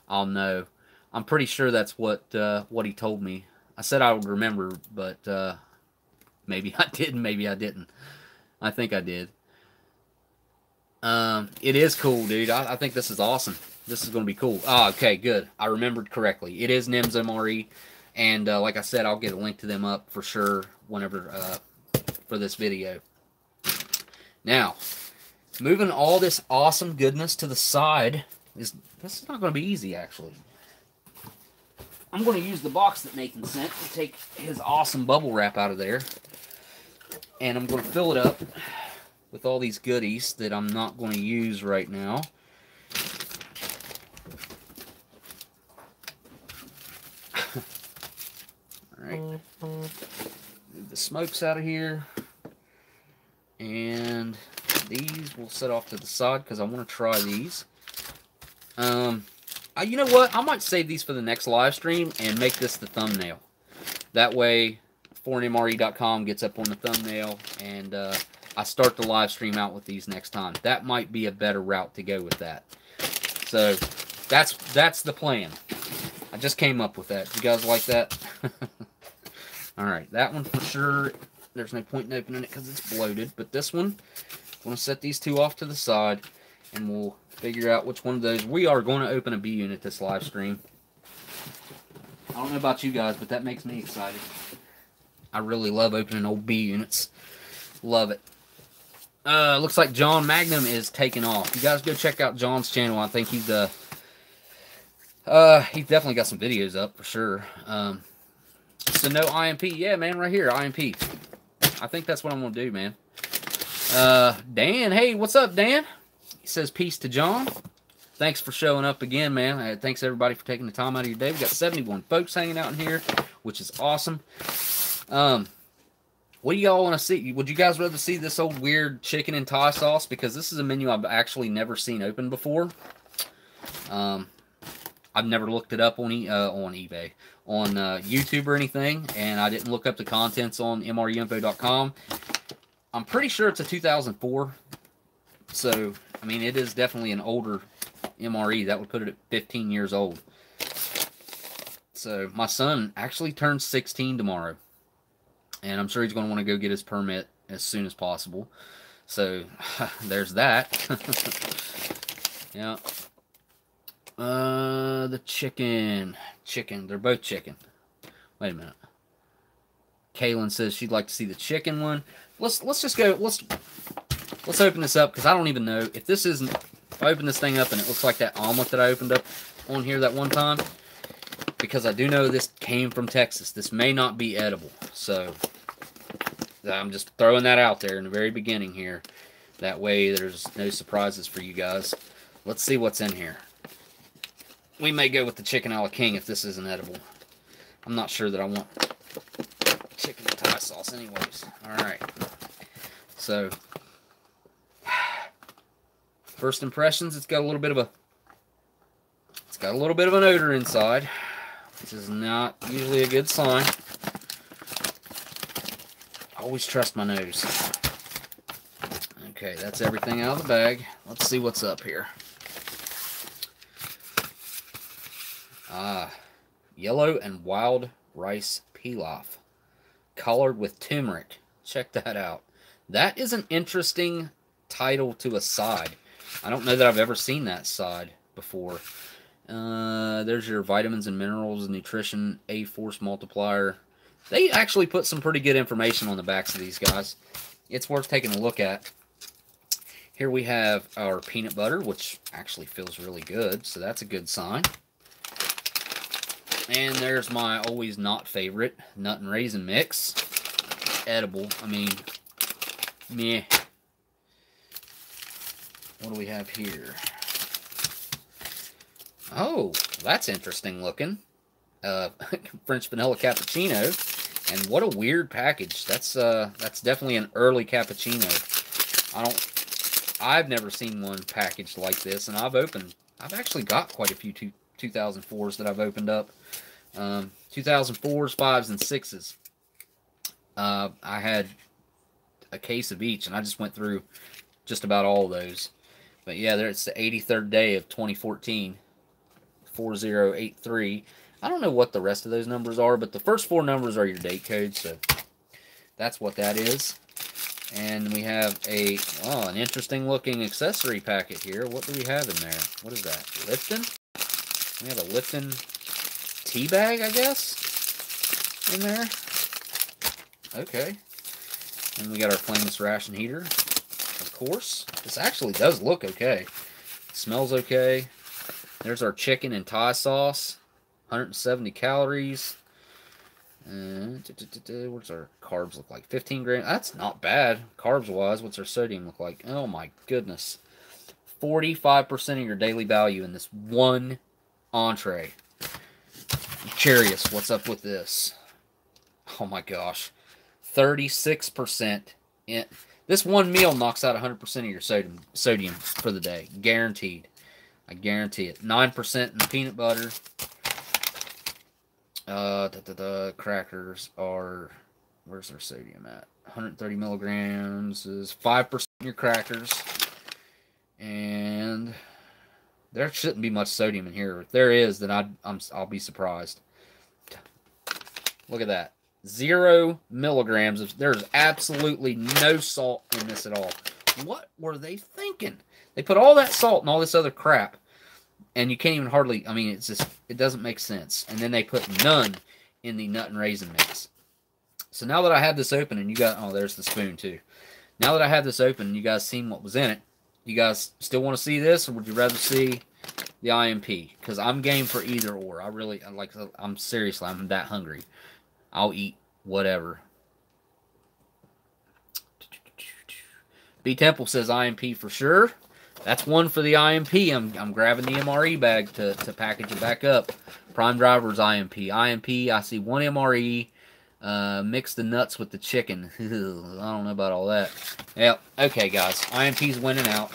I'll know. I'm pretty sure that's what he told me. I said I would remember, but maybe I didn't. Maybe I didn't. I think I did. It is cool, dude. I think this is awesome. This is going to be cool. Oh, okay, good. I remembered correctly. It is NIMS MRE, and like I said, I'll get a link to them up for sure whenever for this video. Now, moving all this awesome goodness to the side, this is not going to be easy, actually. I'm going to use the box that Nathan sent to take his awesome bubble wrap out of there. And I'm going to fill it up with all these goodies that I'm not going to use right now. Alright. Move the smokes out of here. And these we'll set off to the side because I want to try these. You know what? I might save these for the next live stream and make this the thumbnail. That way, foreignmre.com gets up on the thumbnail, and I start the live stream out with these next time. That might be a better route to go with that. So, that's the plan. I just came up with that. You guys like that? Alright, that one for sure. There's no point in opening it because it's bloated. But this one, I'm going to set these two off to the side, and we'll figure out which one of those. We are going to open a B unit this live stream. I don't know about you guys, but that makes me excited. I really love opening old B units. Love it. Looks like John Magnum is taking off. You guys go check out John's channel. I think he's definitely got some videos up for sure. So no IMP. Yeah, man, right here, IMP. I think that's what I'm going to do, man. Dan, hey, what's up, Dan? He says peace to John. Thanks for showing up again, man. Thanks, everybody, for taking the time out of your day. We got 71 folks hanging out in here, which is awesome. What do y'all want to see? Would you guys rather see this old weird chicken and Thai sauce? Because this is a menu I've actually never seen open before. I've never looked it up on eBay, on YouTube or anything, and I didn't look up the contents on MREinfo.com. I'm pretty sure it's a 2004, so, I mean, it is definitely an older MRE. That would put it at 15 years old. So, my son actually turns 16 tomorrow, and I'm sure he's going to want to go get his permit as soon as possible. So, there's that. Yeah. The chicken. They're both chicken. Wait a minute. Kaylin says she'd like to see the chicken one. Let's just go. Let's open this up because I don't even know if this isn't. If I open this thing up and it looks like that omelet that I opened up on here that one time, because I do know this came from Texas. This may not be edible, so I'm just throwing that out there in the very beginning here. That way, there's no surprises for you guys. Let's see what's in here. We may go with the chicken a la king if this isn't edible. I'm not sure that I want chicken and Thai sauce anyways. Alright. So, first impressions, it's got a little bit of an odor inside, which is not usually a good sign. I always trust my nose. Okay, that's everything out of the bag. Let's see what's up here. Yellow and wild rice pilaf, colored with turmeric. Check that out. That is an interesting title to a side. I don't know that I've ever seen that side before. There's your vitamins and minerals, nutrition, A-force multiplier. They actually put some pretty good information on the backs of these guys. It's worth taking a look at. Here we have our peanut butter, which actually feels really good, so that's a good sign. And there's my always not favorite nut and raisin mix. Edible. I mean, meh. What do we have here? Oh, that's interesting looking. French vanilla cappuccino. And what a weird package. That's definitely an early cappuccino. I've never seen one packaged like this, and I've actually got quite a few 2004s that I've opened up. 2004s, 5s, and 6s. I had a case of each, and I just went through just about all of those. But yeah, it's the 83rd day of 2014. 4083. I don't know what the rest of those numbers are, but the first 4 numbers are your date code, so that's what that is. And we have an interesting looking accessory packet here. What do we have in there? What is that? Lipton? We have a Lipton tea bag, I guess, in there. Okay. And we got our flameless ration heater, of course. This actually does look okay. It smells okay. There's our chicken and Thai sauce. 170 calories. What's our carbs look like? 15 grams. That's not bad, carbs-wise. What's our sodium look like? Oh, my goodness. 45% of your daily value in this one entree. I'm curious what's up with this. Oh my gosh. 36%. This one meal knocks out 100% of your sodium for the day. Guaranteed. I guarantee it. 9% in the peanut butter. Crackers are... Where's their sodium at? 130 milligrams is 5% in your crackers. And there shouldn't be much sodium in here. If there is, then I'll be surprised. Look at that. 0 milligrams. There's absolutely no salt in this at all. What were they thinking? They put all that salt and all this other crap, and you can't even hardly, I mean, it's just, it doesn't make sense. And then they put none in the nut and raisin mix. So now that I have this open, and you got, oh, there's the spoon too. Now that I have this open, and you guys seen what was in it, you guys still want to see this, or would you rather see the IMP? Because I'm game for either or. I'm seriously, I'm that hungry. I'll eat whatever. BTemple says IMP for sure. That's one for the IMP. I'm grabbing the MRE bag to package it back up. Prime Driver's IMP. IMP, I see one MRE. Mix the nuts with the chicken. I don't know about all that. Yep. Okay, guys. IMP's winning out.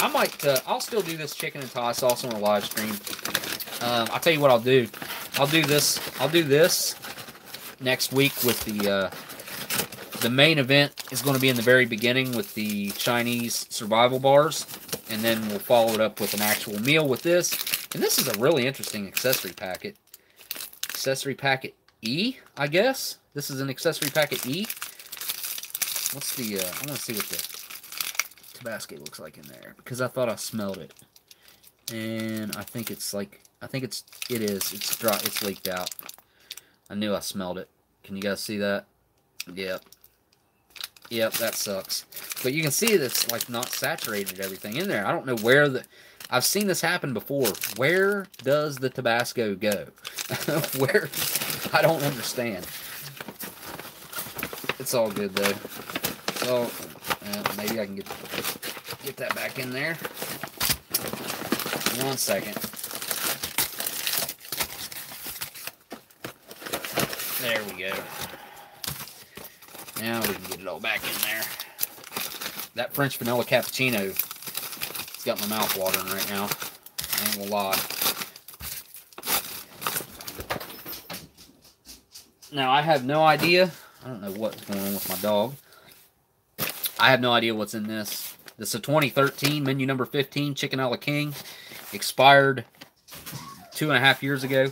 I might, I'll still do this chicken and Thai sauce on a live stream. I'll tell you what I'll do. I'll do this next week with the main event is going to be in the very beginning with the Chinese survival bars, and then we'll follow it up with an actual meal with this. And this is a really interesting accessory packet. Accessory packet E, I guess. This is an accessory packet E. What's the, I want to see what the Tabasco looks like in there, because I thought I smelled it. And I think it's like, it is. It's dry, it's leaked out. I knew I smelled it. Can you guys see that? Yep. Yep, that sucks. But you can see that it's like not saturated everything in there. I don't know where the... I've seen this happen before. Where does the Tabasco go? Where? I don't understand. It's all good though. So maybe I can get that back in there. 1 second. There we go. Now we can get it all back in there. That French vanilla cappuccino, it's got my mouth watering right now. I ain't gonna lie. Now I have no idea. I don't know what's going on with my dog. I have no idea what's in this. This is a 2013 menu number 15 Chicken a la King. Expired 2.5 years ago.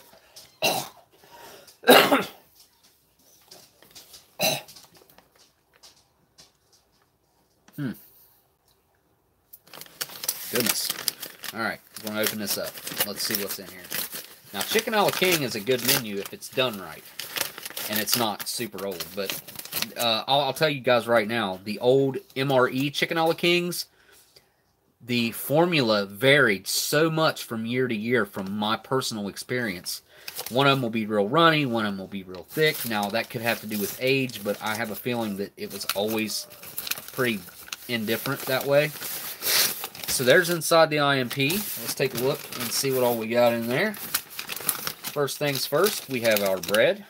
Goodness. Alright, we're going to open this up. Let's see what's in here. Now, Chicken a la King is a good menu if it's done right. And it's not super old. But I'll tell you guys right now, the old MRE Chicken a la Kings, the formula varied so much from year to year from my personal experience. One of them will be real runny, one of them will be real thick. Now, that could have to do with age, but I have a feeling that it was always pretty indifferent that way. So there's inside the IMP. Let's take a look and see what all we got in there. First things first, we have our bread.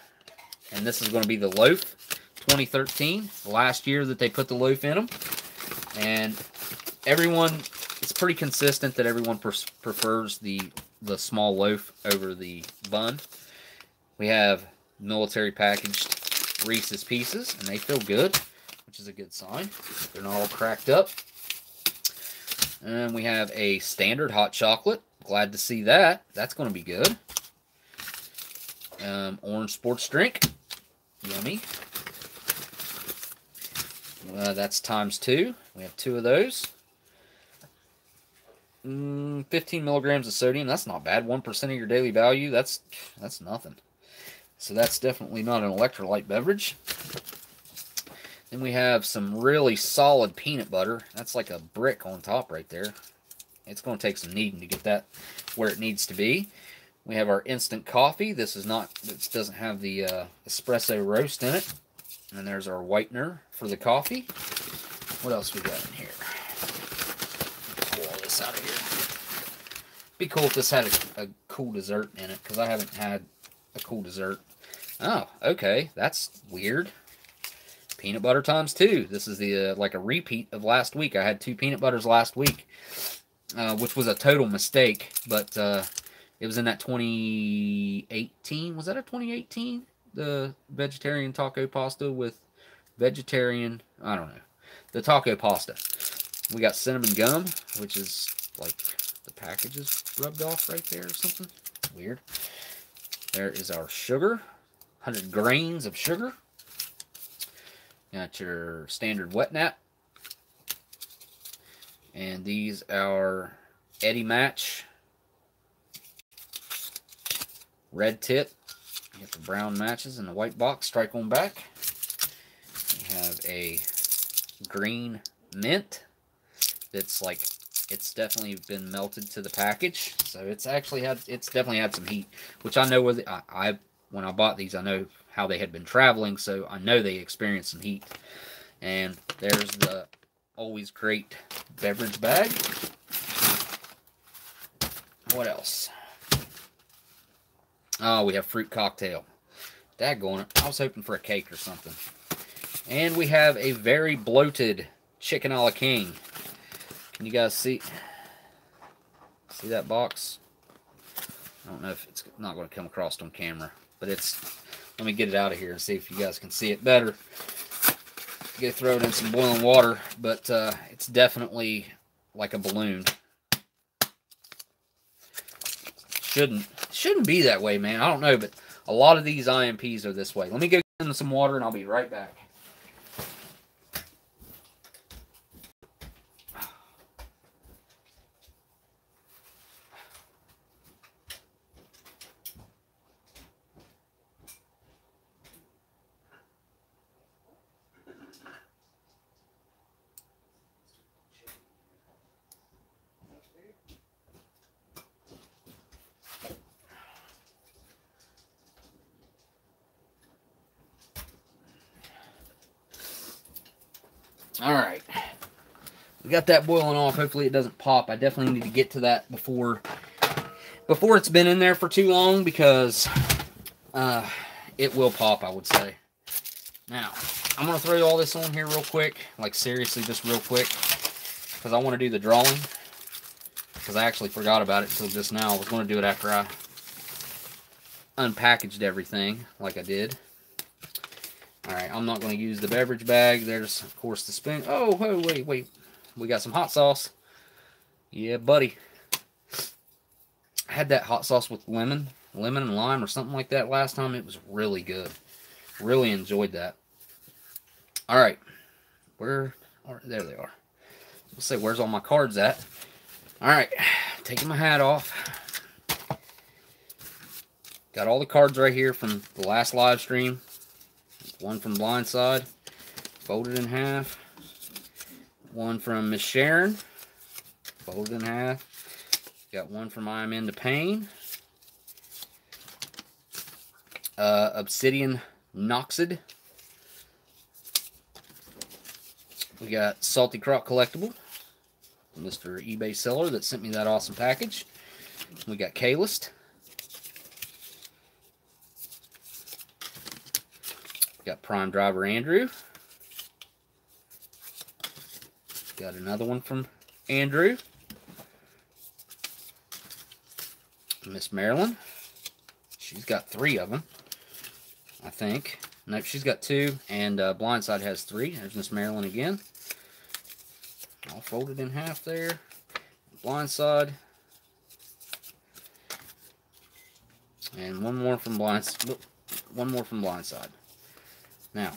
And this is going to be the loaf 2013, the last year that they put the loaf in them. And everyone, it's pretty consistent that everyone prefers the small loaf over the bun. We have military packaged Reese's Pieces, and they feel good, which is a good sign. They're not all cracked up. And we have a standard hot chocolate. Glad to see that. That's going to be good. Orange sports drink. Yummy. That's ×2. We have 2 of those. 15 milligrams of sodium. That's not bad. 1% of your daily value. That's nothing. So that's definitely not an electrolyte beverage. Then we have some really solid peanut butter. That's like a brick on top right there. It's going to take some kneading to get that where it needs to be. We have our instant coffee. This doesn't have the espresso roast in it. And there's our whitener for the coffee. What else we got in here? Pull all this out of here. Be cool if this had a cool dessert in it, because I haven't had a cool dessert. Oh, okay. That's weird. Peanut butter times 2. This is the like a repeat of last week. I had 2 peanut butters last week, which was a total mistake. But it was in that 2018. Was that a 2018? The vegetarian taco pasta with vegetarian, I don't know. The taco pasta. We got cinnamon gum, which is like the package is rubbed off right there or something. Weird. There is our sugar. 100 grains of sugar. Got your standard wet nap. And these are Eddie Match. Red tip. You got the brown matches in the white box. Strike on back. We have a green mint. That's like, it's definitely been melted to the package. So it's definitely had some heat. Which I know when I bought these, I know how they had been traveling, so I know they experienced some heat. And there's the always great beverage bag. What else? Oh, we have fruit cocktail. Daggone it. I was hoping for a cake or something. And we have a very bloated chicken a la king. Can you guys see that box? I don't know if it's not going to come across on camera, but it's, let me get it out of here and see if you guys can see it better. Go throw it in some boiling water, but it's definitely like a balloon. Shouldn't be that way, man. I don't know, but a lot of these IMPs are this way. Let me go get in some water and I'll be right back. Alright, we got that boiling off. Hopefully it doesn't pop. I definitely need to get to that before it's been in there for too long, because it will pop, I would say. Now, I'm going to throw all this on here real quick, like seriously just real quick, because I want to do the drawing, because I actually forgot about it until just now. I was going to do it after I unpackaged everything like I did. Alright, I'm not going to use the beverage bag. There's, of course, the spoon. Oh, wait. We got some hot sauce. Yeah, buddy. I had that hot sauce with lemon and lime or something like that last time. It was really good. Really enjoyed that. Alright. There they are. Let's say, where's all my cards at? Alright. Taking my hat off. Got all the cards right here from the last live stream. One from Blindside, folded in half. One from Miss Sharon, folded in half. Got one from I'm Into Pain. Obsidian Noxid. We got Salty Croc Collectible, Mr. eBay seller that sent me that awesome package. We got K-List. Got Prime Driver Andrew. Got another one from Andrew. Miss Marilyn. She's got 3 of them, I think. Nope, she's got 2, and Blindside has 3. There's Miss Marilyn again. All folded in half there. Blindside. And one more from Blindside. Now,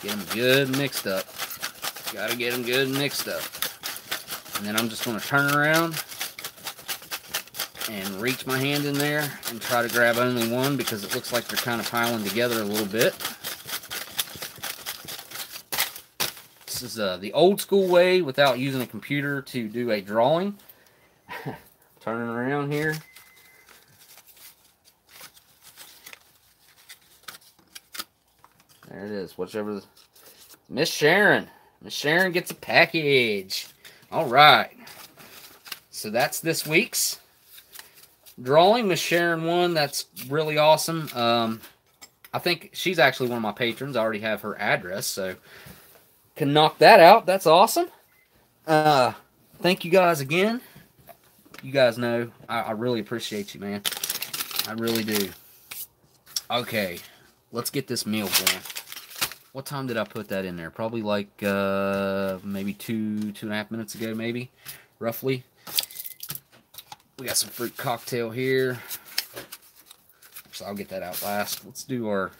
get them good mixed up. Gotta get them good mixed up. And then I'm just going to turn around and reach my hand in there and try to grab only one, because it looks like they're kind of piling together a little bit. This is the old school way without using a computer to do a drawing. Turning around here. There it is. Whichever. Miss Sharon. Miss Sharon gets a package. All right. So that's this week's. Drawing Miss Sharon won. That's really awesome. I think she's actually one of my patrons. I already have her address, so can knock that out. That's awesome. Thank you guys again. You guys know I really appreciate you, man. I really do. Okay, let's get this meal going. What time did I put that in there? Probably like maybe 2.5 minutes ago, maybe, roughly. We got some fruit cocktail here. So I'll get that out last. Let's do our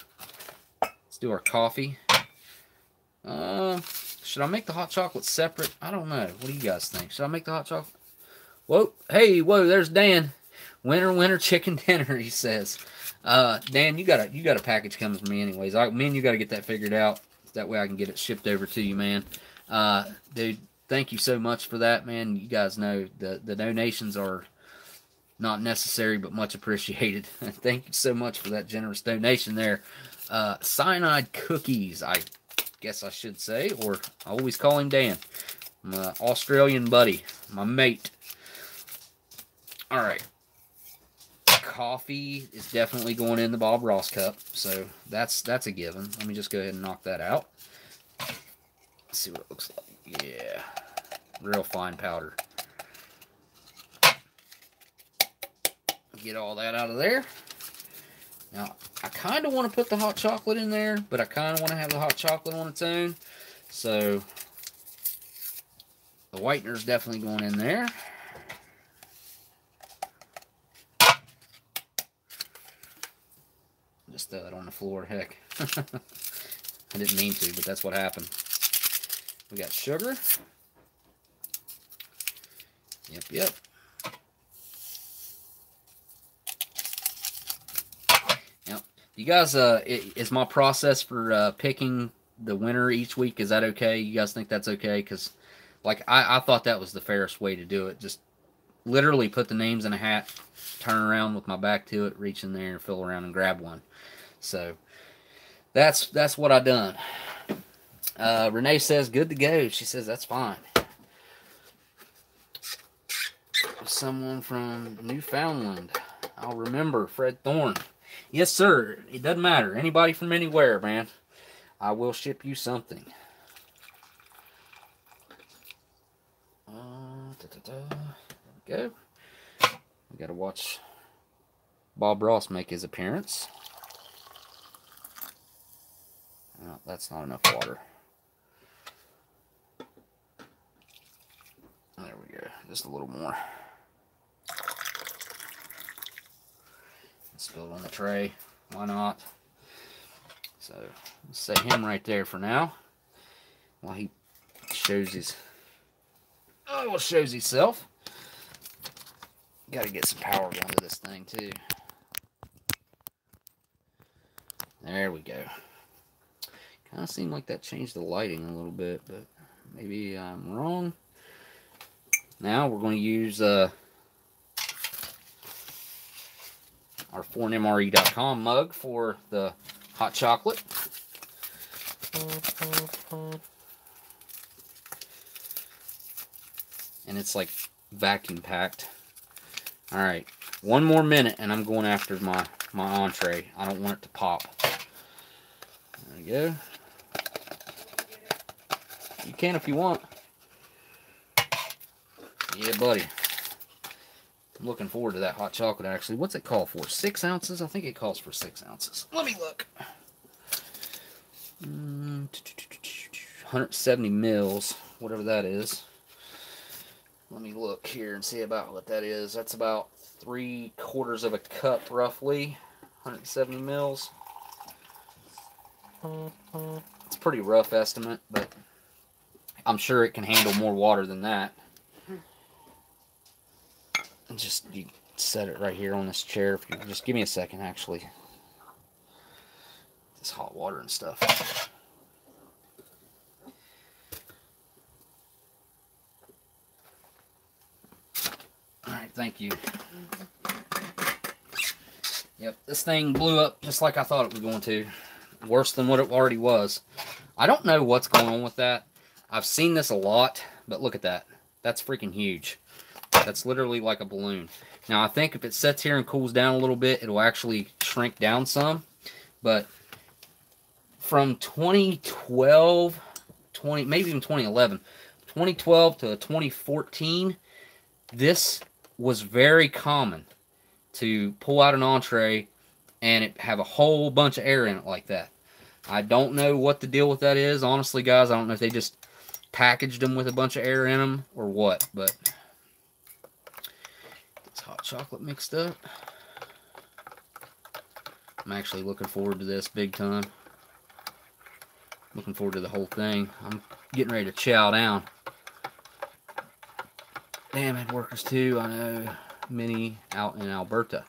coffee. Should I make the hot chocolate separate? I don't know. What do you guys think? Should I make the hot chocolate? Whoa, hey, whoa, there's Dan. Winter, winter, chicken dinner, he says. Dan, you got a package coming from me anyways. Me and you got to get that figured out. That way I can get it shipped over to you, man. Dude, thank you so much for that, man. You guys know the donations are not necessary, but much appreciated. Thank you so much for that generous donation there. Cyanide cookies, I guess I should say, or I always call him Dan. My Australian buddy, my mate. All right. Coffee is definitely going in the Bob Ross cup, so that's a given. Let me just go ahead and knock that out. Let's see what it looks like. Yeah, real fine powder. Get all that out of there. Now, I kind of want to put the hot chocolate in there, but I kind of want to have the hot chocolate on its own. So, the whitener is definitely going in there. Just throw it on the floor, heck. I didn't mean to, but that's what happened. We got sugar. Yep. You guys, is my process for picking the winner each week, is that okay? You guys think that's okay? Because, like, I thought that was the fairest way to do it. Just literally put the names in a hat, turn around with my back to it, reach in there and fill around and grab one. So, that's what I done. Renee says, good to go. She says, that's fine. Someone from Newfoundland. I'll remember, Fred Thorne. Yes, sir. It doesn't matter. Anybody from anywhere, man. I will ship you something. There we go. We got to watch Bob Ross make his appearance. Oh, that's not enough water. There we go. Just a little more. Spill it on the tray. Why not? So, let's set him right there for now. While he shows himself. Got to get some power going to this thing, too. There we go. Kind of seemed like that changed the lighting a little bit, but maybe I'm wrong. Now, we're going to use... our foreignmre.com mug for the hot chocolate. And it's like vacuum packed. Alright, one more minute and I'm going after my entree. I don't want it to pop. There we go. You can if you want. Yeah, buddy. I'm looking forward to that hot chocolate, actually. What's it call for? 6 ounces? I think it calls for 6 ounces. Let me look. 170 mils, whatever that is. Let me look here and see about what that is. That's about 3/4 of a cup, roughly. 170 mils. It's a pretty rough estimate, but I'm sure it can handle more water than that. Just you set it right here on this chair. If you just give me a second, actually. This hot water and stuff. All right, thank you. Yep, this thing blew up just like I thought it was going to. Worse than what it already was. I don't know what's going on with that. I've seen this a lot, but look at that. That's freaking huge. That's literally like a balloon. Now, I think if it sits here and cools down a little bit, it'll actually shrink down some. But from 2012, maybe even 2011, 2012 to 2014, this was very common to pull out an entree and it have a whole bunch of air in it like that. I don't know what the deal with that is. Honestly, guys, I don't know if they just packaged them with a bunch of air in them or what, but it's hot chocolate mixed up. I'm actually looking forward to this big time. Looking forward to the whole thing. I'm getting ready to chow down. Damn, had workers too. I know. Many out in Alberta.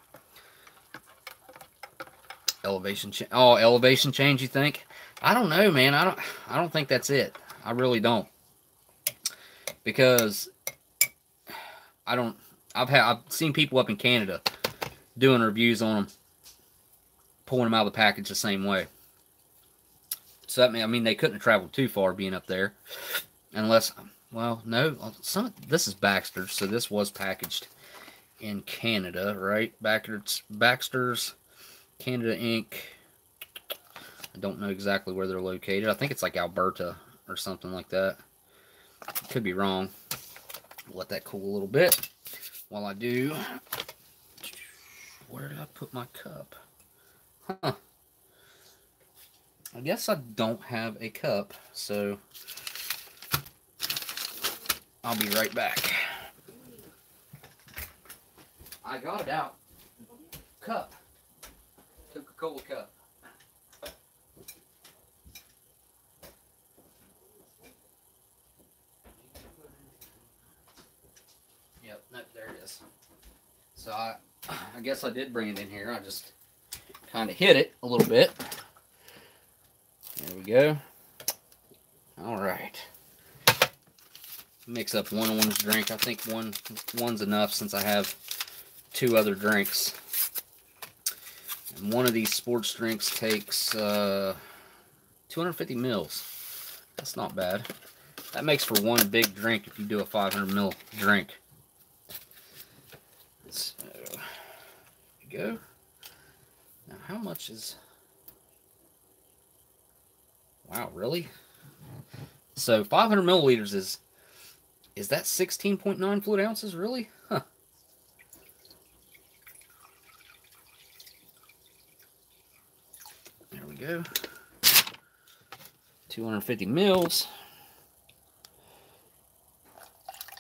Elevation change. Oh, elevation change, you think? I don't know, man. I don't think that's it. I really don't. Because I've seen people up in Canada doing reviews on them, pulling them out of the package the same way. So that, I mean, they couldn't have traveled too far being up there, unless, well, no, this is Baxter's, so this was packaged in Canada, right? Baxter's, Canada Inc. I don't know exactly where they're located. I think it's like Alberta or something like that. Could be wrong. Let that cool a little bit while I do. Where did I put my cup? Huh. I guess I don't have a cup, so I'll be right back. I got it out. Cup. Coca-Cola cup. Yep, no, there it is. So I guess I did bring it in here. I just kind of hit it a little bit. There we go. All right. Mix up one orange drink. I think one's enough since I have two other drinks. And one of these sports drinks takes 250 mils. That's not bad. That makes for one big drink if you do a 500 ml drink. So, there we go. Now, how much is... Wow, really? So 500 milliliters is that 16.9 fluid ounces, really? Huh. There we go. 250 mils.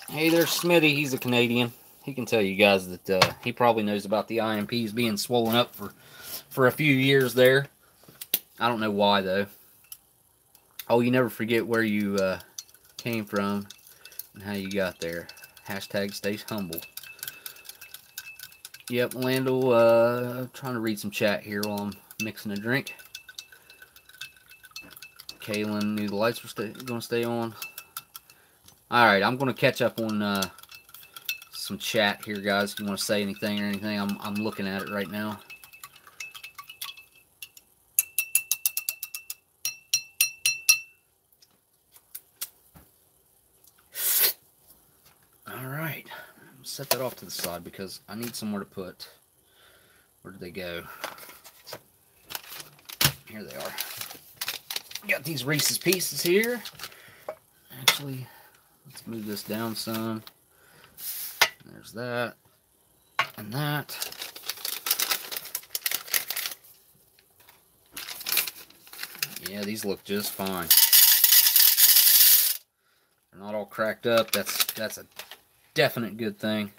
Hey, there's Smitty. He's a Canadian. He can tell you guys that he probably knows about the IMPs being swollen up for a few years there. I don't know why, though. Oh, you never forget where you came from and how you got there. Hashtag stay humble. Yep, Elandil, trying to read some chat here while I'm mixing a drink. Kaylin knew the lights were going to stay on. Alright, I'm going to catch up on some chat here, guys. If you want to say anything or anything, I'm looking at it right now. Alright, set that off to the side because I need somewhere to put. Where did they go? Here they are. Got these Reese's Pieces here. Actually, let's move this down some. There's that. And that. Yeah, these look just fine. They're not all cracked up. That's a definite good thing.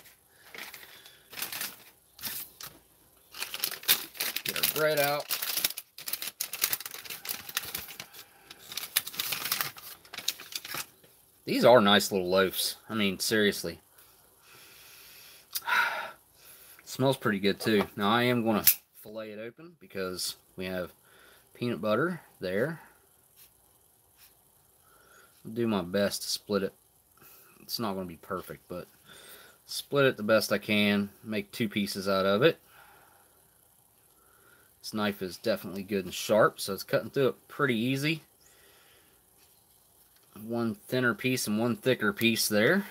Get our bread out. These are nice little loaves. I mean, seriously. Smells pretty good too. Now I am going to fillet it open because we have peanut butter there. I'll do my best to split it. It's not going to be perfect, but split it the best I can. Make two pieces out of it. This knife is definitely good and sharp, so it's cutting through it pretty easy. One thinner piece and one thicker piece there.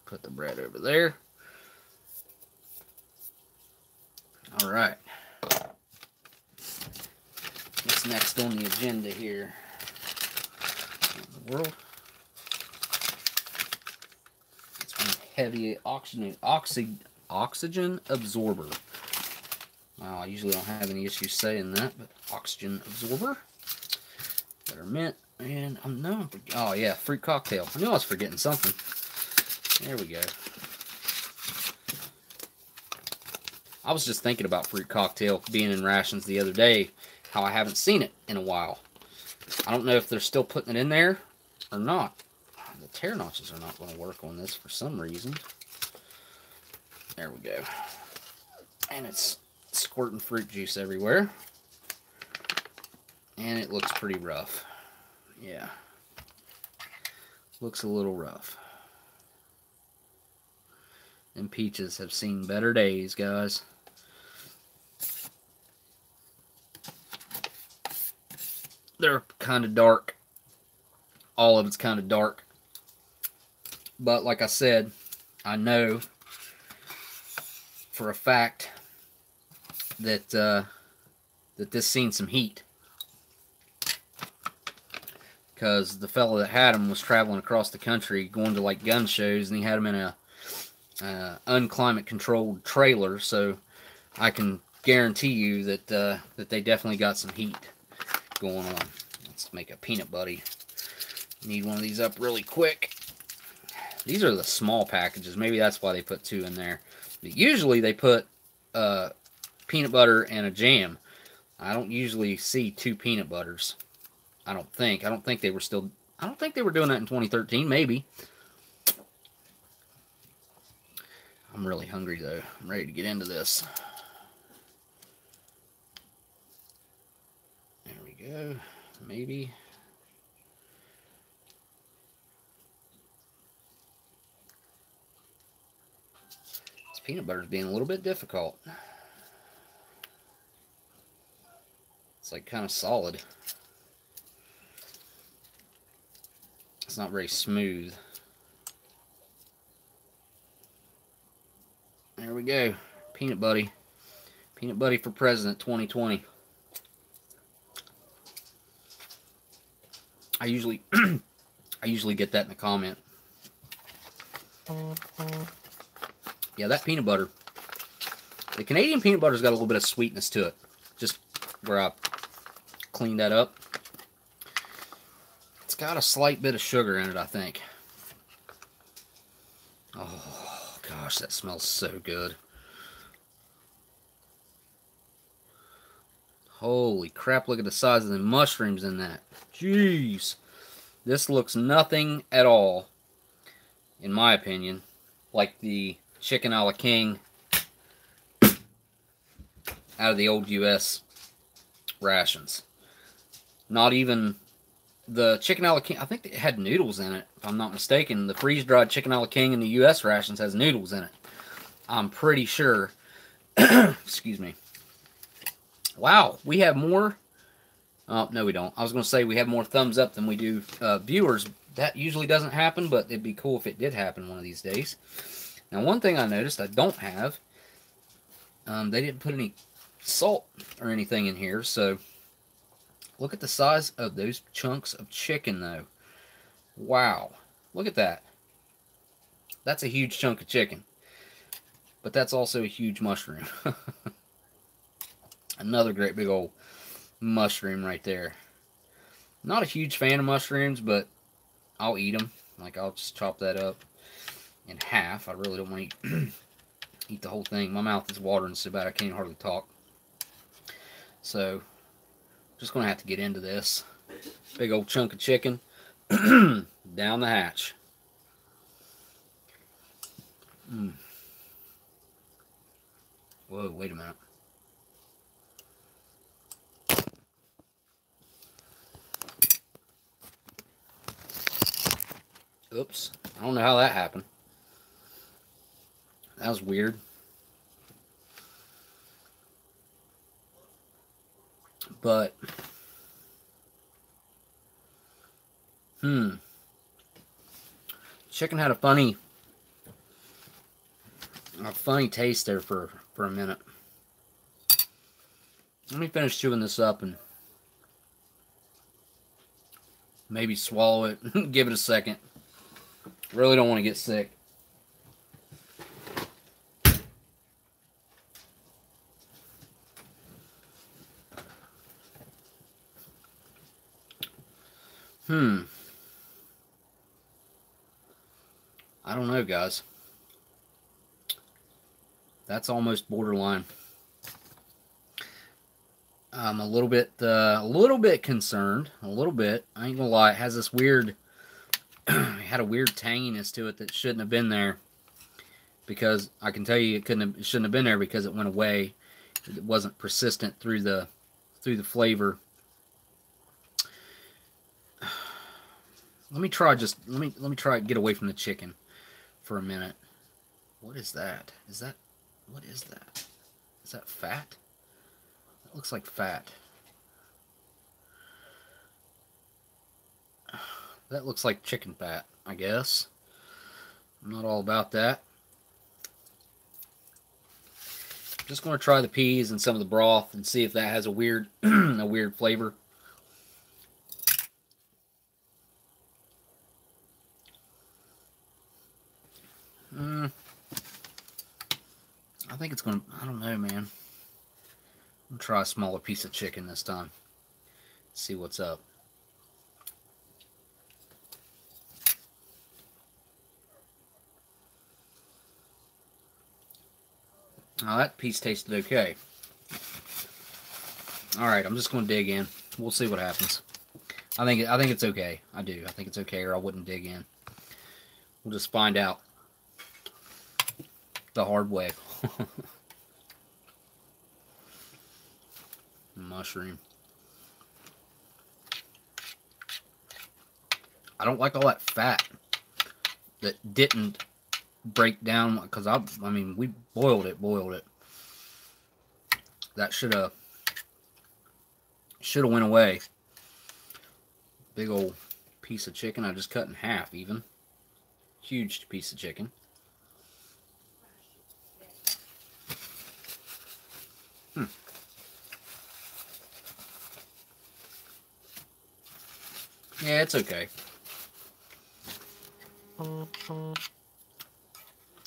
Put the bread over there. All right. What's next on the agenda here? What in the world? It's one heavy oxygen absorber. Wow, I usually don't have any issues saying that, but oxygen absorber. Betterment, and oh yeah, fruit cocktail. I knew I was forgetting something. There we go. I was just thinking about fruit cocktail being in rations the other day, how I haven't seen it in a while. I don't know if they're still putting it in there or not. The tear notches are not going to work on this for some reason. There we go. And it's squirting fruit juice everywhere. And it looks pretty rough. Yeah. Looks a little rough. And peaches have seen better days, guys. They're kind of dark. All of it's kind of dark. But like I said, I know for a fact that that this seen some heat. Because the fellow that had them was traveling across the country going to like gun shows, and he had them in a unclimate controlled trailer, so I can guarantee you that that they definitely got some heat going on. Let's make a peanut buddy. Need one of these up really quick. These are the small packages. Maybe that's why they put 2 in there. But usually they put peanut butter and a jam. I don't usually see 2 peanut butters. I don't think they were doing that in 2013. Maybe. I'm really hungry though. I'm ready to get into this. There we go. Maybe. This peanut butter is being a little bit difficult. It's like kind of solid. It's not very smooth. There we go. Peanut Buddy. Peanut Buddy for President 2020. I usually get that in the comment. Yeah, that peanut butter. The Canadian peanut butter's got a little bit of sweetness to it. Just where I cleaned that up. It's got a slight bit of sugar in it, I think. Oh, gosh, that smells so good. Holy crap, look at the size of the mushrooms in that. Jeez. This looks nothing at all, in my opinion, like the chicken a la king out of the old US rations. Not even the chicken a la king. I think it had noodles in it, if I'm not mistaken. The freeze-dried chicken a la king in the US rations has noodles in it. I'm pretty sure. Excuse me. Wow, we have more. No, we don't. I was going to say we have more thumbs up than we do viewers. That usually doesn't happen, but it'd be cool if it did happen one of these days. Now, one thing I noticed I don't have, they didn't put any salt or anything in here, so look at the size of those chunks of chicken, though. Wow. Look at that. That's a huge chunk of chicken. But that's also a huge mushroom. Another great big old mushroom right there. Not a huge fan of mushrooms, but I'll eat them. Like, I'll just chop that up in half. I really don't want to eat the whole thing. My mouth is watering so bad I can't hardly talk. So, just going to have to get into this. Big old chunk of chicken down the hatch. Whoa, wait a minute. Oops. I don't know how that happened. That was weird. But, chicken had a funny taste there for a minute. Let me finish chewing this up and maybe swallow it. Give it a second. Really don't want to get sick. I don't know, guys. That's almost borderline. I'm a little bit concerned. A little bit. I ain't gonna lie. It has this weird, it had a weird tanginess to it that shouldn't have been there. Because I can tell you, it shouldn't have been there because it went away. It wasn't persistent through the flavor. Let me try get away from the chicken for a minute. What is that? What is that? Is that fat? That looks like fat. That looks like chicken fat, I guess. I'm not all about that. Just going to try the peas and some of the broth and see if that has a weird a weird flavor. I think it's going to, I don't know, man. I'm going to try a smaller piece of chicken this time. See what's up. Now that piece tasted okay. Alright, I'm just going to dig in. We'll see what happens. I think it's okay. I do. I think it's okay, or I wouldn't dig in. We'll just find out the hard way. Mushroom. I don't like all that fat that didn't break down, because I mean, we boiled it. That should have went away. Big old piece of chicken I just cut in half, even. Huge piece of chicken. Yeah, it's okay.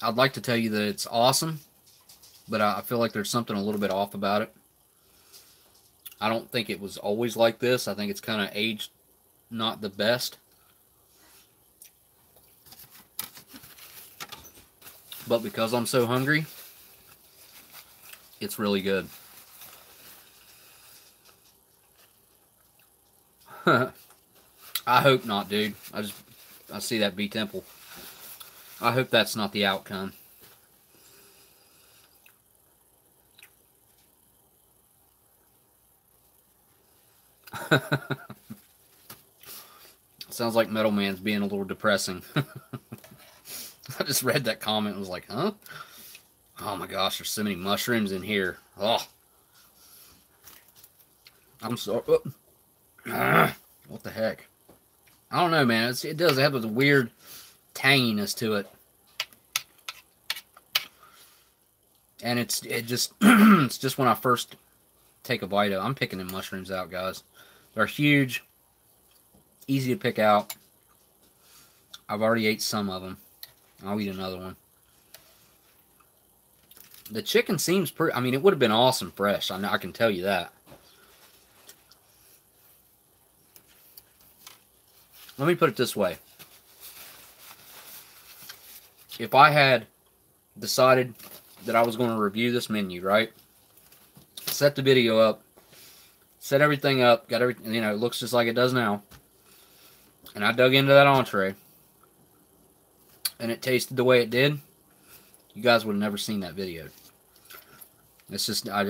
I'd like to tell you that it's awesome, but I feel like there's something a little bit off about it. I don't think it was always like this. I think it's kind of aged not the best. But because I'm so hungry, it's really good. I hope not, dude. I see that BTemple. I hope that's not the outcome. Sounds like Metal Man's being a little depressing. I just read that comment and was like, huh? Oh my gosh, there's so many mushrooms in here. Oh. I'm sorry. What the heck? I don't know, man. It does have a weird tanginess to it. And it's just it's just when I first take a bite of it. I'm picking the mushrooms out, guys. They're huge, easy to pick out. I've already ate some of them. I'll eat another one. The chicken seems pretty, I mean, it would have been awesome fresh. I can tell you that. Let me put it this way. If I had decided that I was going to review this menu, right? Set the video up. Set everything up. Got everything, you know, it looks just like it does now. And I dug into that entree. And it tasted the way it did. You guys would have never seen that video. It's just, I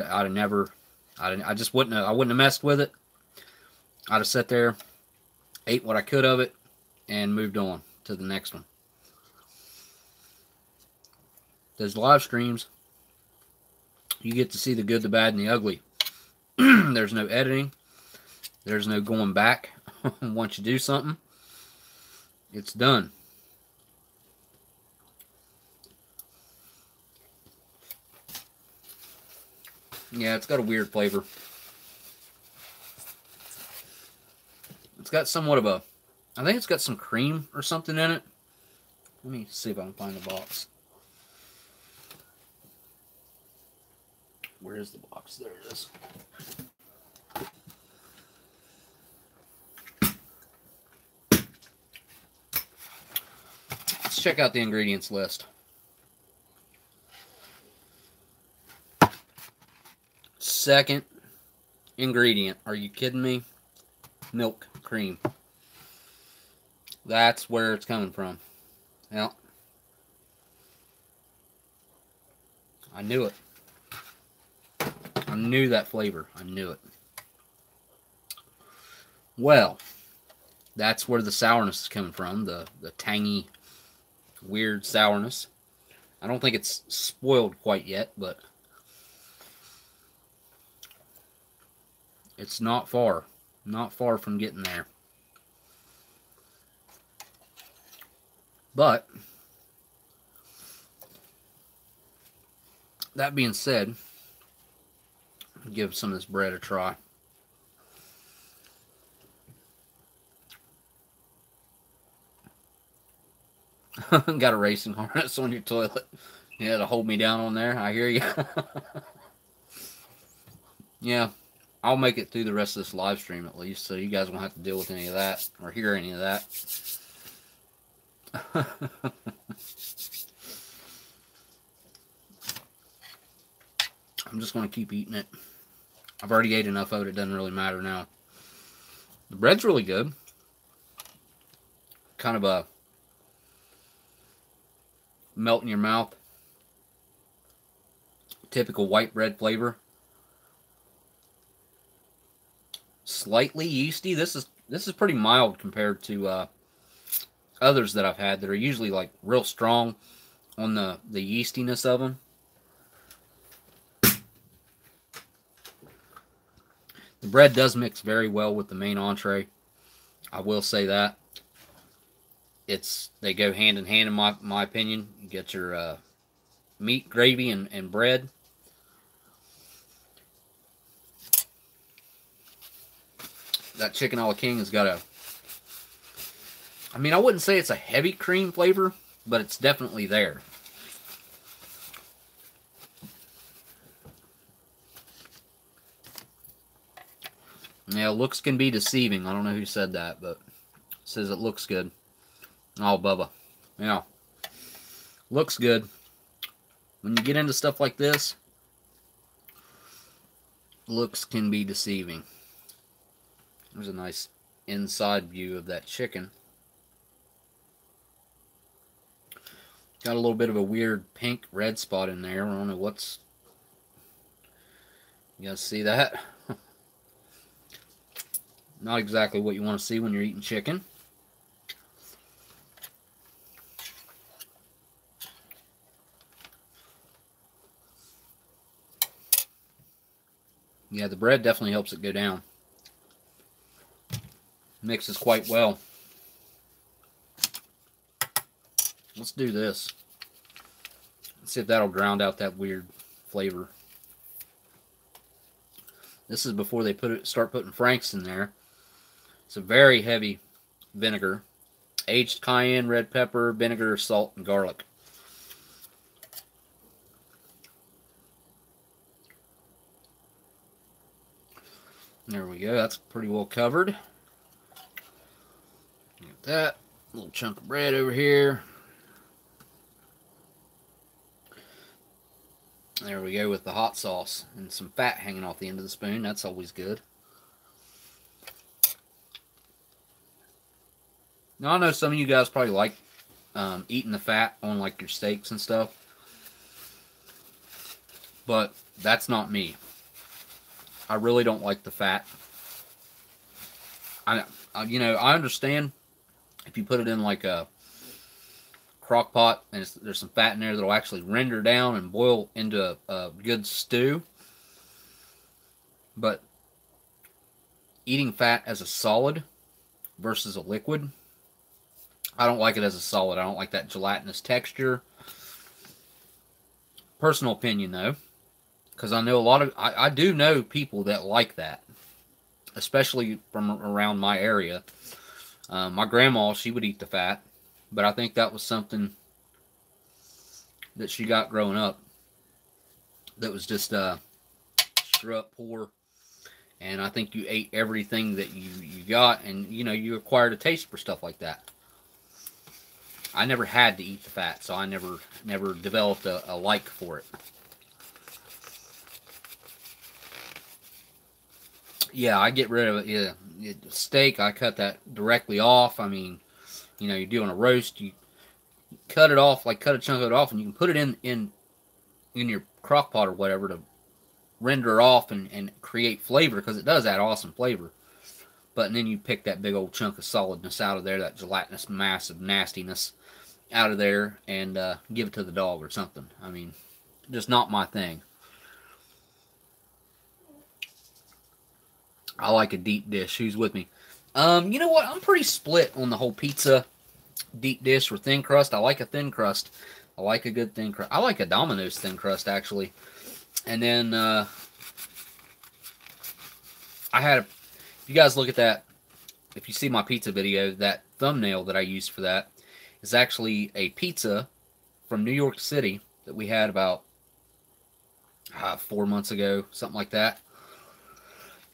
just wouldn't have, I wouldn't have messed with it. I'd have sat there, ate what I could of it, and moved on to the next one. Those live streams, you get to see the good, the bad, and the ugly. There's no editing. There's no going back. Once you do something, it's done. Yeah, it's got a weird flavor. It's got somewhat of a, I think it's got some cream or something in it. Let me see if I can find the box. Where is the box? There it is. Let's check out the ingredients list. Second ingredient. Are you kidding me? Milk cream. That's where it's coming from. Well, I knew it. I knew that flavor. I knew it. Well, that's where the sourness is coming from. The tangy, weird sourness. I don't think it's spoiled quite yet, but it's not far. Not far from getting there. But that being said, I'll give some of this bread a try. Got a racing harness on your toilet. You had to hold me down on there. I hear you. Yeah, I'll make it through the rest of this live stream at least, so you guys won't have to deal with any of that or hear any of that. I'm just going to keep eating it. I've already ate enough of it. It doesn't really matter now. The bread's really good. Kind of a melt in your mouth. Typical white bread flavor. Slightly yeasty. This is pretty mild compared to others that I've had that are usually like real strong on the yeastiness of them. The bread does mix very well with the main entree. I will say that. They go hand in hand in my opinion. You get your meat, gravy, and bread. That chicken a la king has got a, I mean, I wouldn't say it's a heavy cream flavor, but it's definitely there. Yeah, looks can be deceiving. I don't know who said that, but it says it looks good. Oh, Bubba. Yeah. Looks good. When you get into stuff like this, looks can be deceiving. There's a nice inside view of that chicken. Got a little bit of a weird pink red spot in there. I don't know what's... You guys see that? Not exactly what you want to see when you're eating chicken. Yeah, the bread definitely helps it go down. Mixes quite well. Let's do this. Let's see if that'll drown out that weird flavor. This is before they start putting Franks in there. It's a very heavy vinegar. Aged cayenne, red pepper, vinegar, salt, and garlic. There we go. That's pretty well covered. Get that. Little chunk of bread over here. There we go with the hot sauce and some fat hanging off the end of the spoon. That's always good. Now I know some of you guys probably like eating the fat on like your steaks and stuff, but that's not me. I really don't like the fat. You know, I understand if you put it in like a crock pot and there's some fat in there that'll actually render down and boil into a good stew. But eating fat as a solid versus a liquid, I don't like it as a solid. I don't like that gelatinous texture. Personal opinion though, because I know a lot of, I do know people that like that. especially from around my area. My grandma, she would eat the fat, but I think that was something that she got growing up that was just straight up poor. And I think you ate everything that you got, and you acquired a taste for stuff like that. I never had to eat the fat, so I never developed a like for it. Yeah, I get rid of it. Yeah, steak, I cut that directly off. I mean, you're doing a roast, you cut it off, like cut a chunk of it off, and you can put it in your crock pot or whatever to render off and create flavor, because it does add awesome flavor. But then you pick that big old chunk of solidness out of there, that gelatinous mass of nastiness out of there, and give it to the dog or something. I mean, just not my thing. I like a deep dish. Who's with me? You know what? I'm pretty split on the whole pizza deep dish or thin crust. I like a thin crust. I like a good thin crust. I like a Domino's thin crust, actually. And then I had if you guys look at that, if you see my pizza video, that thumbnail that I used for that is actually a pizza from New York City that we had about 4 months ago, something like that.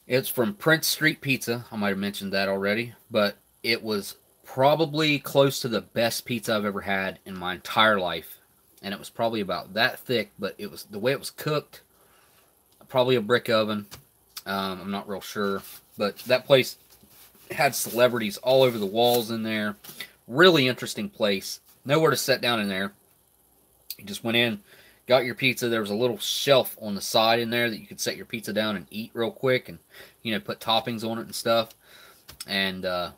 It's from Prince Street Pizza. I might have mentioned that already, but it was probably close to the best pizza I've ever had in my entire life. And it was probably about that thick, but it was the way it was cooked, probably a brick oven. I'm not real sure, but that place had celebrities all over the walls in there. Really interesting place. Nowhere to sit down in there. You just went in, got your pizza. There was a little shelf on the side in there that you could set your pizza down and eat real quick, and put toppings on it and stuff. And that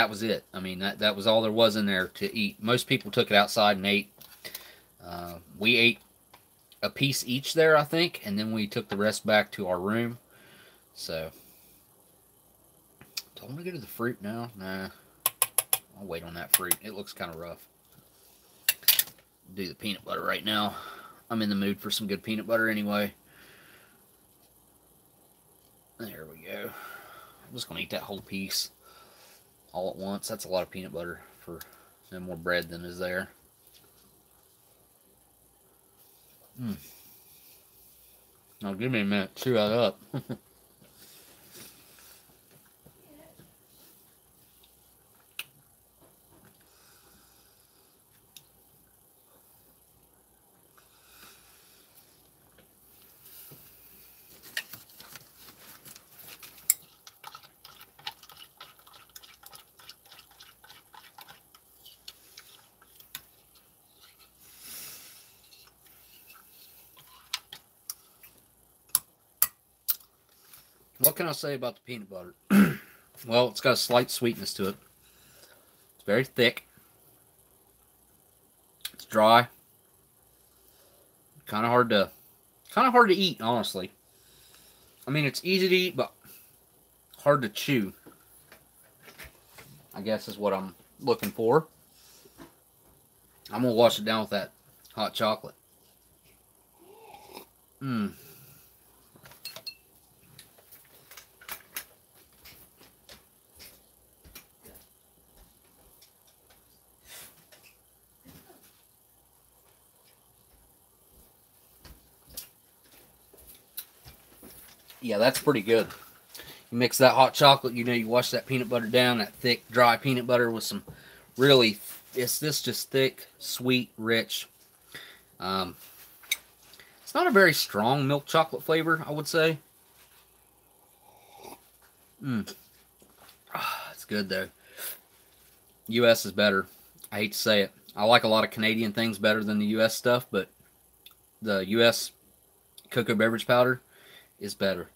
was it. I mean, that was all there was in there to eat. Most people took it outside and ate. We ate a piece each there, I think, and then we took the rest back to our room. So, do I want to go to the fruit now? Nah, I'll wait on that fruit. It looks kind of rough. Do the peanut butter right now. I'm in the mood for some good peanut butter anyway. There we go. I'm just going to eat that whole piece all at once. That's a lot of peanut butter for no more bread than is there. Now give me a minute to chew that up. What can I say about the peanut butter? Well, it's got a slight sweetness to it. It's very thick. It's dry. Kind of hard to eat, honestly. I mean, it's easy to eat, but hard to chew, I guess is what I'm looking for. I'm going to wash it down with that hot chocolate. Yeah, that's pretty good. You mix that hot chocolate, you wash that peanut butter down, that thick, dry peanut butter with some really, it's just thick, sweet, rich. It's not a very strong milk chocolate flavor, I would say. It's good, though. U.S. is better. I hate to say it. I like a lot of Canadian things better than the U.S. stuff, but the U.S. cocoa beverage powder is better.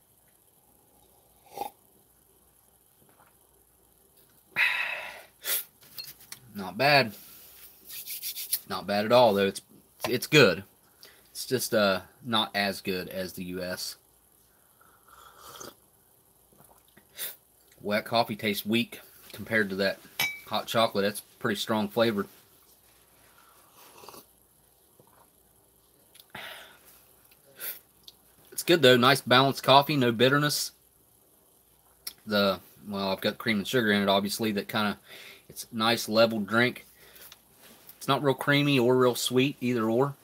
Not bad. Not bad at all, though. It's good. It's just not as good as the U.S. Wet coffee tastes weak compared to that hot chocolate. That's pretty strong flavored. It's good though. Nice balanced coffee, no bitterness. well, I've got cream and sugar in it, obviously, that kind of, it's a nice level drink. It's not real creamy or real sweet, either or.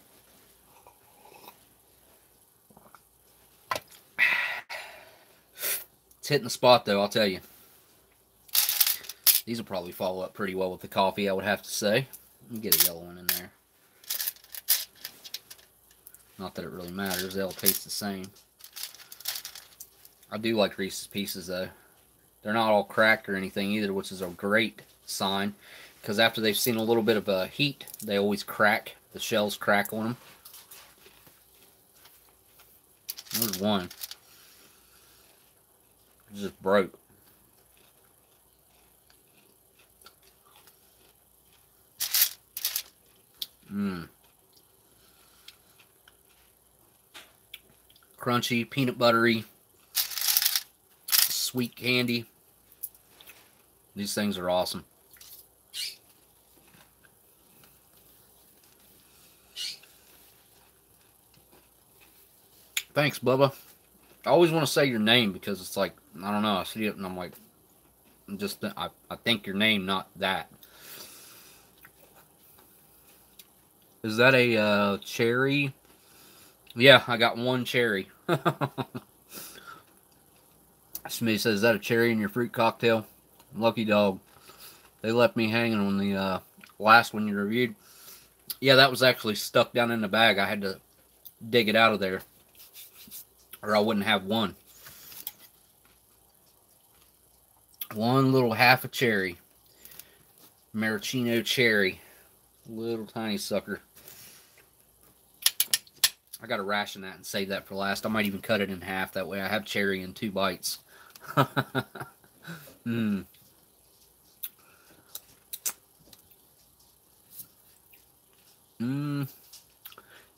It's hitting the spot, though, I'll tell you. These will probably follow up pretty well with the coffee, I would have to say. Let me get a yellow one in there. Not that it really matters, they'll taste the same. I do like Reese's Pieces, though. They're not all cracked or anything either, which is a great sign. Because after they've seen a little bit of heat, they always crack. The shells crack on them. There's one. It just broke. Crunchy, peanut buttery, sweet candy. These things are awesome. Thanks, Bubba. I always want to say your name because it's like, I don't know, I see it and I'm like, I think your name, not that. Is that a cherry? Yeah, I got one cherry. Somebody says, is that a cherry in your fruit cocktail? Lucky dog. They left me hanging on the last one you reviewed. Yeah, that was actually stuck down in the bag. I had to dig it out of there, or I wouldn't have one. One little half a cherry. Maraschino cherry. Little tiny sucker. I gotta ration that and save that for last. I might even cut it in half. That way I have cherry in 2 bites. No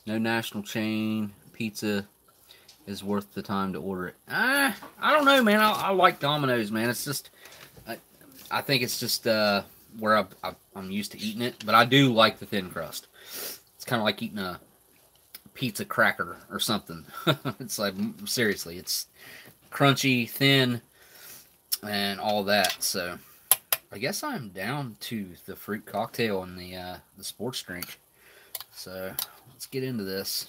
national chain pizza is worth the time to order it. I don't know, man. I like Domino's, man. It's just, I think it's just where I'm used to eating it. But I do like the thin crust. It's kind of like eating a pizza cracker or something. It's like, seriously, it's crunchy, thin, and all that. So I guess I'm down to the fruit cocktail and the sports drink. So let's get into this.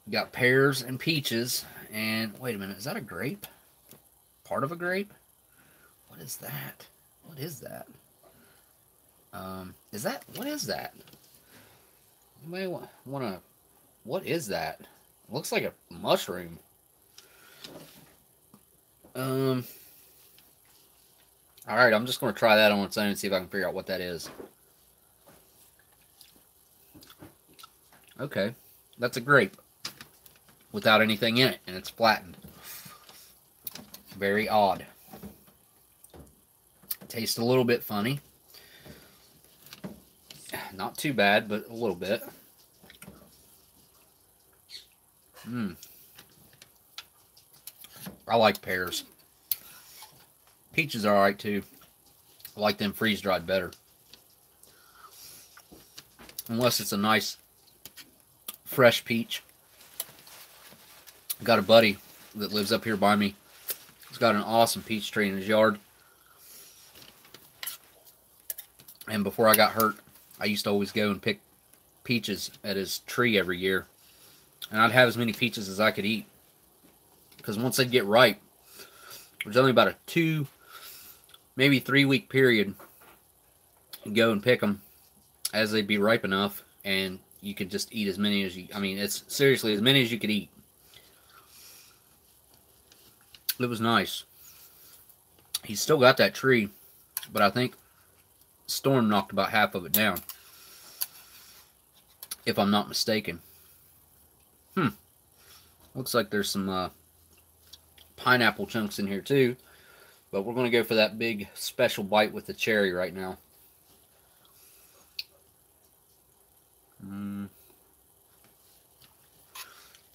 We got pears and peaches, and wait a minute, is that a grape? Part of a grape? What is that? What is that? What is that? You may want to, what is that? It looks like a mushroom. Alright, I'm just going to try that on its own and see if I can figure out what that is. Okay, that's a grape without anything in it, and it's flattened. Very odd. Tastes a little bit funny. Not too bad, but a little bit. I like pears. Peaches are alright too. I like them freeze-dried better. Unless it's a nice fresh peach. I got a buddy that lives up here by me. He's got an awesome peach tree in his yard. And before I got hurt, I used to always go and pick peaches at his tree every year. And I'd have as many peaches as I could eat. Because once they'd get ripe, there's only about a 2, maybe 3 week period. You go and pick them as they'd be ripe enough. And you could just eat as many as you, I mean, it's seriously as many as you could eat. It was nice. He's still got that tree, but I think storm knocked about half of it down, if I'm not mistaken. Looks like there's some pineapple chunks in here too, but we're going to go for that big special bite with the cherry right now. If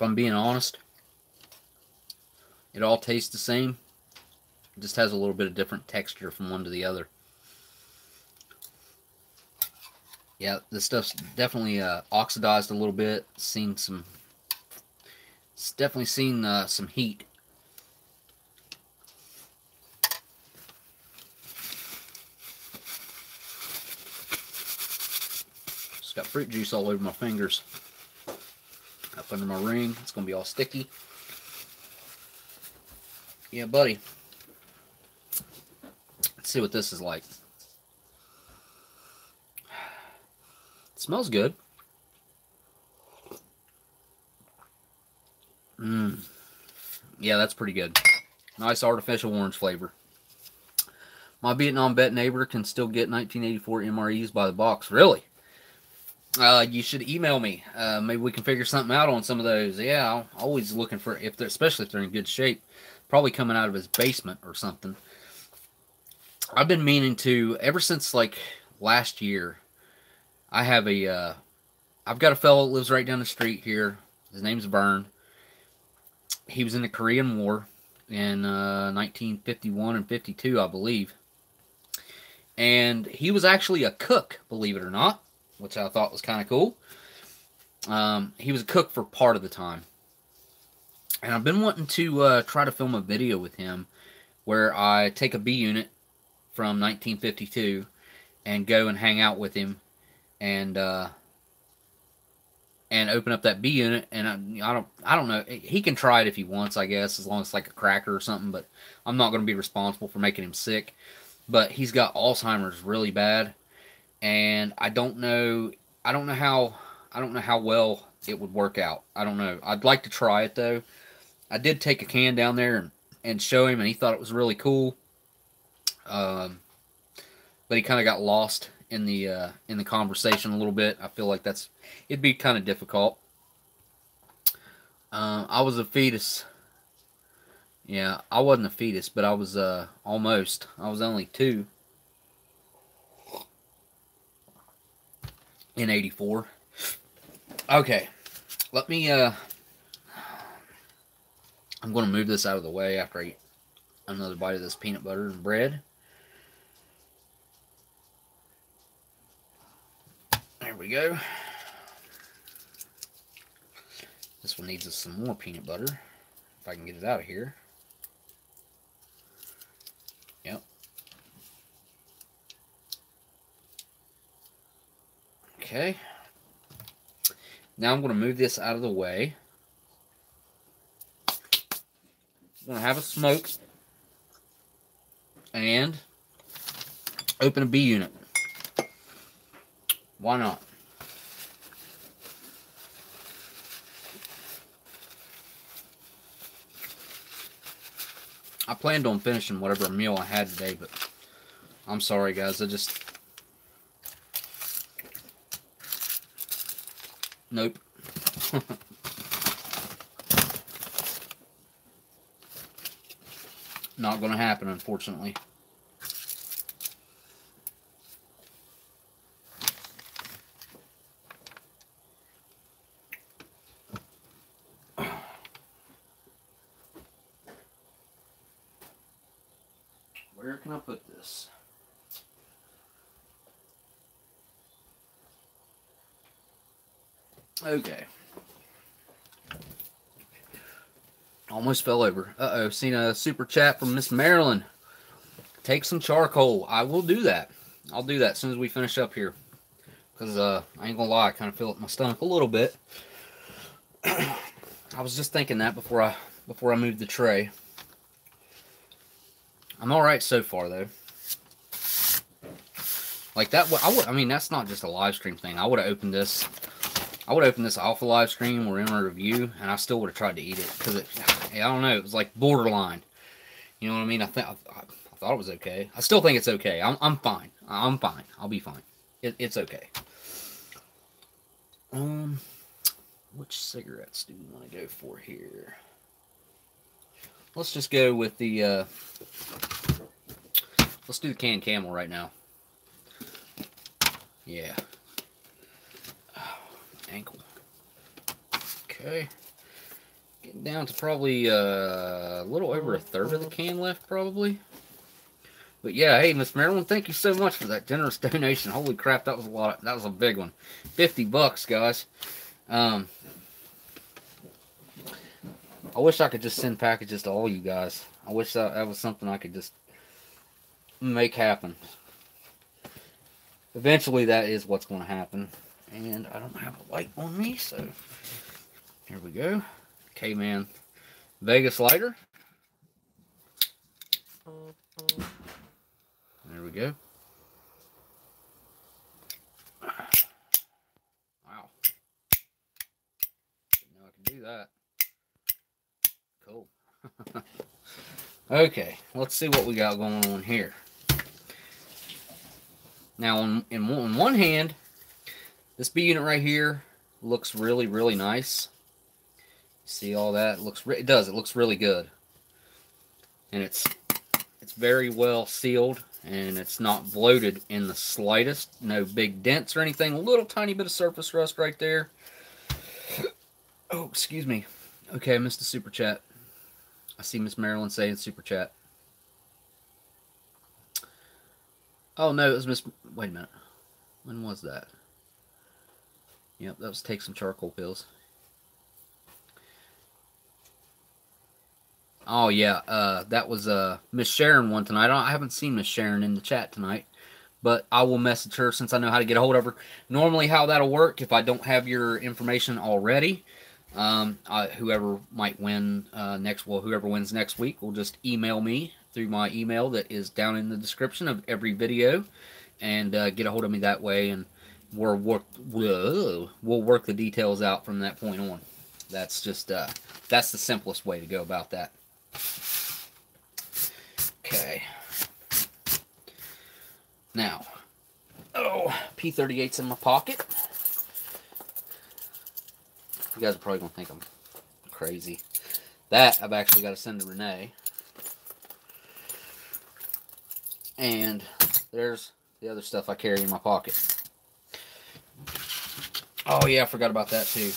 I'm being honest, it all tastes the same. It just has a little bit of different texture from one to the other. Yeah, this stuff's definitely oxidized a little bit. It's definitely seen some heat. fruit juice all over my fingers. Up under my ring. It's going to be all sticky. Yeah, buddy. Let's see what this is like. It smells good. Yeah, that's pretty good. Nice artificial orange flavor. My Vietnam vet neighbor can still get 1984 MREs by the box. Really? You should email me. Maybe we can figure something out on some of those. Yeah, I'm always looking for, especially if they're in good shape. Probably coming out of his basement or something. I've been meaning to, ever since like last year, I've got a fellow that lives right down the street here. His name's Vern. He was in the Korean War in 1951 and 52, I believe. And he was actually a cook, believe it or not, which I thought was kind of cool. He was a cook for part of the time. And I've been wanting to try to film a video with him where I take a B unit from 1952 and go and hang out with him and open up that B unit. And I don't know. He can try it if he wants, I guess, as long as it's like a cracker or something. But I'm not going to be responsible for making him sick. But he's got Alzheimer's really bad, and I don't know how well it would work out. I don't know. I'd like to try it though. I did take a can down there and show him, and he thought it was really cool. But he kind of got lost in the conversation a little bit. I feel like it'd be kind of difficult. I was a fetus. Yeah, I wasn't a fetus, but I was almost. I was only 2 in 84. Okay, let me, I'm going to move this out of the way after I eat another bite of this peanut butter and bread. There we go. This one needs some more peanut butter, if I can get it out of here. Yep. Okay. Now I'm going to move this out of the way. I'm going to have a smoke and open a B unit. Why not? I planned on finishing whatever meal I had today, but I'm sorry, guys. Nope. Not going to happen, unfortunately. Where can I put this? Okay. Almost fell over. Uh-oh, seen a super chat from Miss Marilyn. Take some charcoal. I will do that. I'll do that as soon as we finish up here. Because, I ain't gonna lie, I kind of feel it in my stomach a little bit. I was just thinking that before I moved the tray. I'm alright so far, though. Like that, I mean, that's not just a live stream thing. I would have opened this. I would open this off a live stream or in a review, and I still would have tried to eat it because I don't know, it was like borderline. You know what I mean? I thought it was okay. I still think it's okay. I'm fine. I'm fine. I'll be fine. It's okay. Which cigarettes do we want to go for here? Let's just go with the. Let's do the canned Camel right now. Yeah. Ankle. Okay. Getting down to probably a little over a third of the can left, probably. But yeah, hey, Miss Marilyn, thank you so much for that generous donation. Holy crap, that was a lot. That was a big one. $50, guys. I wish I could just send packages to all you guys. I wish that was something I could just make happen. Eventually, that is what's going to happen. And I don't have a light on me, so here we go. K-Man Vegas lighter. There we go. Wow. Didn't know I could do that. Cool. Okay, let's see what we got going on here. Now, in one hand, this B unit right here looks really, really nice. See all that? It looks really good. And it's very well sealed, and it's not bloated in the slightest. No big dents or anything. A little tiny bit of surface rust right there. Oh, excuse me. Okay, I missed the super chat. I see Miss Marilyn saying super chat. Oh, no, it was Miss... Wait a minute. When was that? Yep, that was take some charcoal pills. Oh, yeah, that was Miss Sharon one tonight. I haven't seen Miss Sharon in the chat tonight, but I will message her since I know how to get a hold of her. Normally, how that'll work, if I don't have your information already, whoever might win whoever wins next week will just email me through my email that is down in the description of every video, and get a hold of me that way, and we'll work the details out from that point on. That's just that's the simplest way to go about that. Okay. Now, P38's in my pocket. You guys are probably going to think I'm crazy. That I've actually got to send to Renee. And there's the other stuff I carry in my pocket. Oh yeah, I forgot about that too.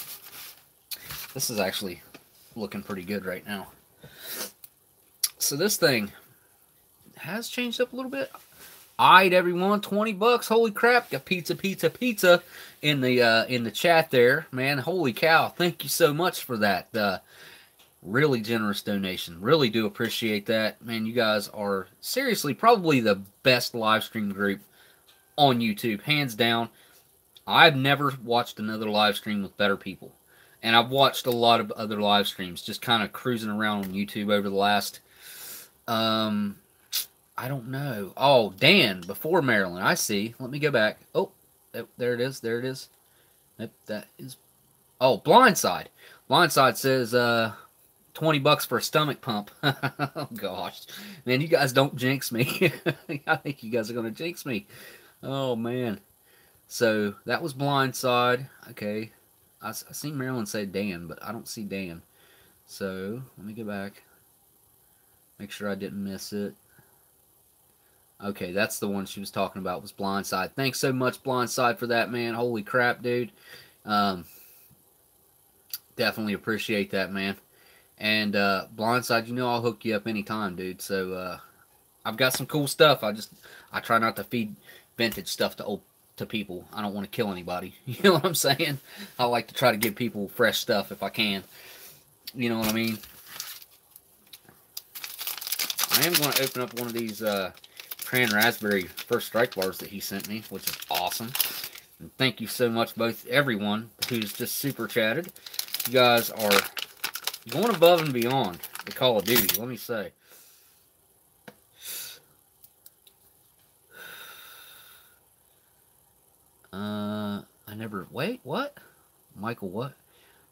This is actually looking pretty good right now. So this thing has changed up a little bit. Alright, everyone, 20 bucks. Holy crap, got pizza in the chat there, man. Holy cow! Thank you so much for that. Really generous donation. Really do appreciate that, man. You guys are seriously probably the best live stream group on YouTube, hands down. I've never watched another live stream with better people, and I've watched a lot of other live streams, just kind of cruising around on YouTube over the last, I don't know. Oh, Dan, before Maryland. I see. Let me go back. Oh, there it is. There it is. That is. Oh, Blindside. Blindside says, 20 bucks for a stomach pump. Oh, gosh. Man, you guys don't jinx me. I think you guys are going to jinx me. Oh, man. So, that was Blindside. Okay. I seen Marilyn say Dan, but I don't see Dan. So, let me go back. Make sure I didn't miss it. Okay, that's the one she was talking about, was Blindside. Thanks so much, Blindside, for that, man. Holy crap, dude. Definitely appreciate that, man. And Blindside, you know I'll hook you up anytime, dude. So I've got some cool stuff. I try not to feed vintage stuff to people. I don't want to kill anybody. You know what I'm saying? I like to try to give people fresh stuff if I can. You know what I mean? I am going to open up one of these Cran Raspberry First Strike bars that he sent me, which is awesome. And thank you so much, everyone who's just super chatted. You guys are going above and beyond the Call of Duty, let me say. I never... Wait, what? Michael, what?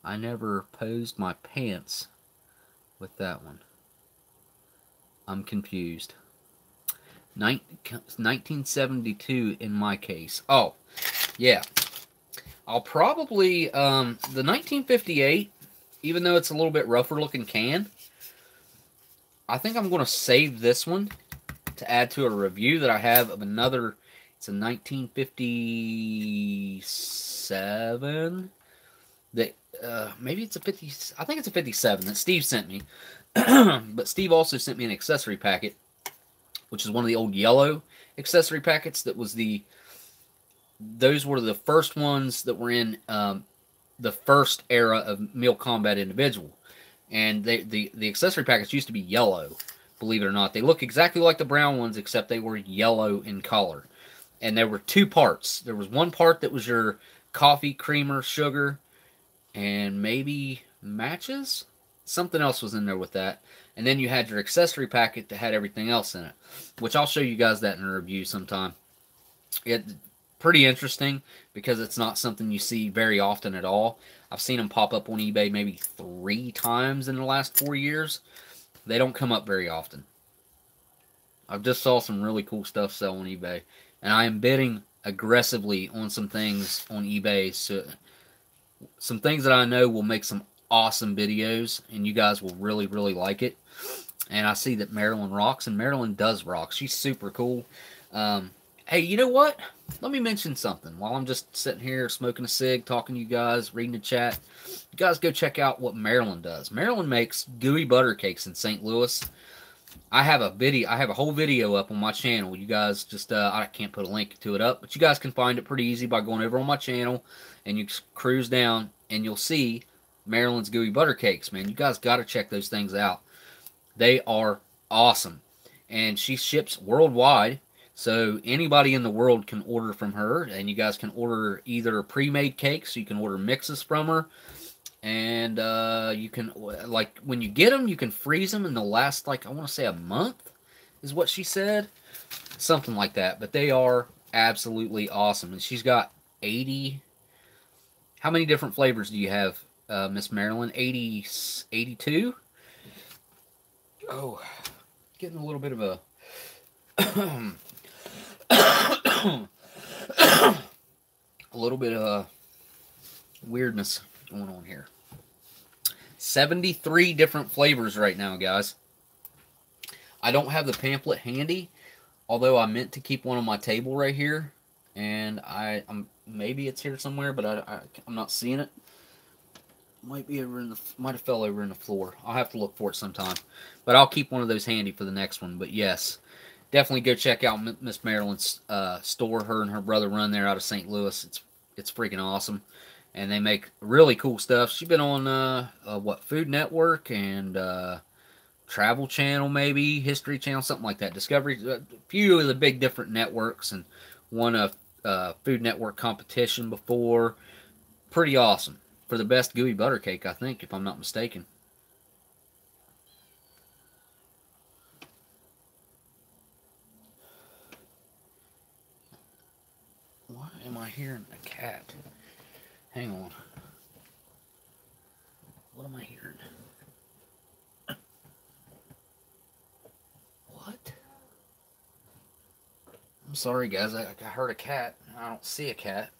I never posed my pants with that one. I'm confused. 1972 in my case. Oh, yeah. I'll probably... the 1958... Even though it's a little bit rougher looking can, I think I'm going to save this one to add to a review that I have of another. It's a 1957. That maybe it's a 50. I think it's a 57 that Steve sent me. But Steve also sent me an accessory packet, which is one of the old yellow accessory packets. Those were the first ones that were in the first era of Mil Combat Individual. And the accessory packets used to be yellow, believe it or not. They look exactly like the brown ones, except they were yellow in color. And there were two parts. There was one part that was your coffee, creamer, sugar, and maybe matches. Something else was in there with that. And then you had your accessory packet that had everything else in it, which I'll show you guys that in a review sometime. It's pretty interesting because it's not something you see very often at all. I've seen them pop up on eBay maybe 3 times in the last 4 years. They don't come up very often. I've just saw some really cool stuff sell on eBay. And I am bidding aggressively on some things on eBay. So, some things that I know will make some awesome videos, and you guys will really, really like it. And I see that Marilyn rocks, and Marilyn does rock. She's super cool. Hey, you know what? Let me mention something while I'm just sitting here smoking a cig, talking to you guys, reading the chat. You guys go check out what Marilyn does. Marilyn makes gooey butter cakes in St. Louis. I have a whole video up on my channel. You guys just, I can't put a link to it up, but you guys can find it pretty easy by going over on my channel, and you cruise down, and you'll see Marilyn's gooey butter cakes, man. You guys got to check those things out. They are awesome. And she ships worldwide, so anybody in the world can order from her, and you guys can order either pre-made cakes, you can order mixes from her, and you can, like, when you get them, you can freeze them, and they'll last, like, I want to say a month, is what she said. Something like that. But they are absolutely awesome. And she's got 80, how many different flavors do you have, Miss Marilyn? 82? Oh, getting a little bit of a a little bit of weirdness going on here. 73 different flavors right now, guys. I don't have the pamphlet handy, although I meant to keep one on my table right here, and I'm maybe it's here somewhere, but I'm not seeing it. Might be over in the, might have fell over in the floor. I'll have to look for it sometime, but I'll keep one of those handy for the next one. But yes, definitely go check out Miss Marilyn's store. Her and her brother run there out of St. Louis. It's freaking awesome, and they make really cool stuff. She's been on what, Food Network and Travel Channel, maybe History Channel, something like that. Discovery, a few of the big different networks, and won a Food Network competition before. Pretty awesome. For the best gooey butter cake, I think, if I'm not mistaken. Why am I hearing a cat? Hang on. What am I hearing? What? I'm sorry, guys. I heard a cat. I don't see a cat.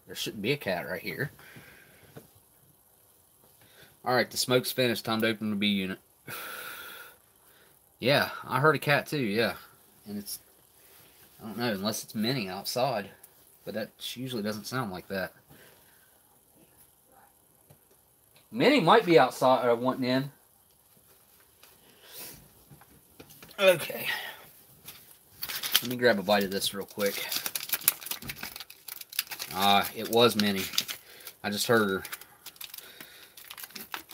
There shouldn't be a cat right here. Alright, the smoke's finished. Time to open the B unit. Yeah, I heard a cat too, yeah. And it's, I don't know, unless it's Minnie outside. But that usually doesn't sound like that. Minnie might be outside wanting in. Okay. Let me grab a bite of this real quick. It was Minnie. I just heard her.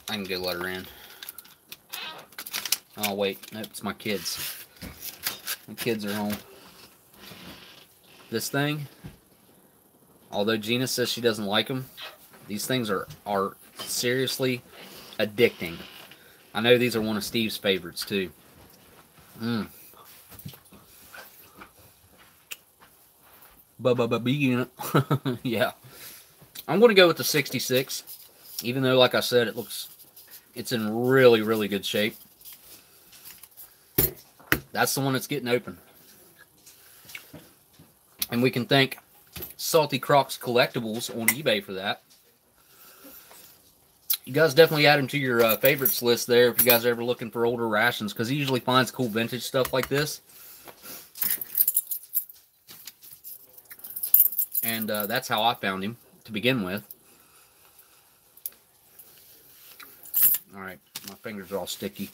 I can go let her in. Oh, wait. Nope, it's my kids. My kids are home. This thing, although Gina says she doesn't like them, these things are seriously addicting. I know these are one of Steve's favorites, too. B unit. Yeah. I'm going to go with the 66. Even though, like I said, it's in really, really good shape. That's the one that's getting open. And we can thank Salty Crocs Collectibles on eBay for that. You guys definitely add him to your favorites list there if you guys are ever looking for older rations, because he usually finds cool vintage stuff like this. And that's how I found him to begin with. Alright, my fingers are all sticky.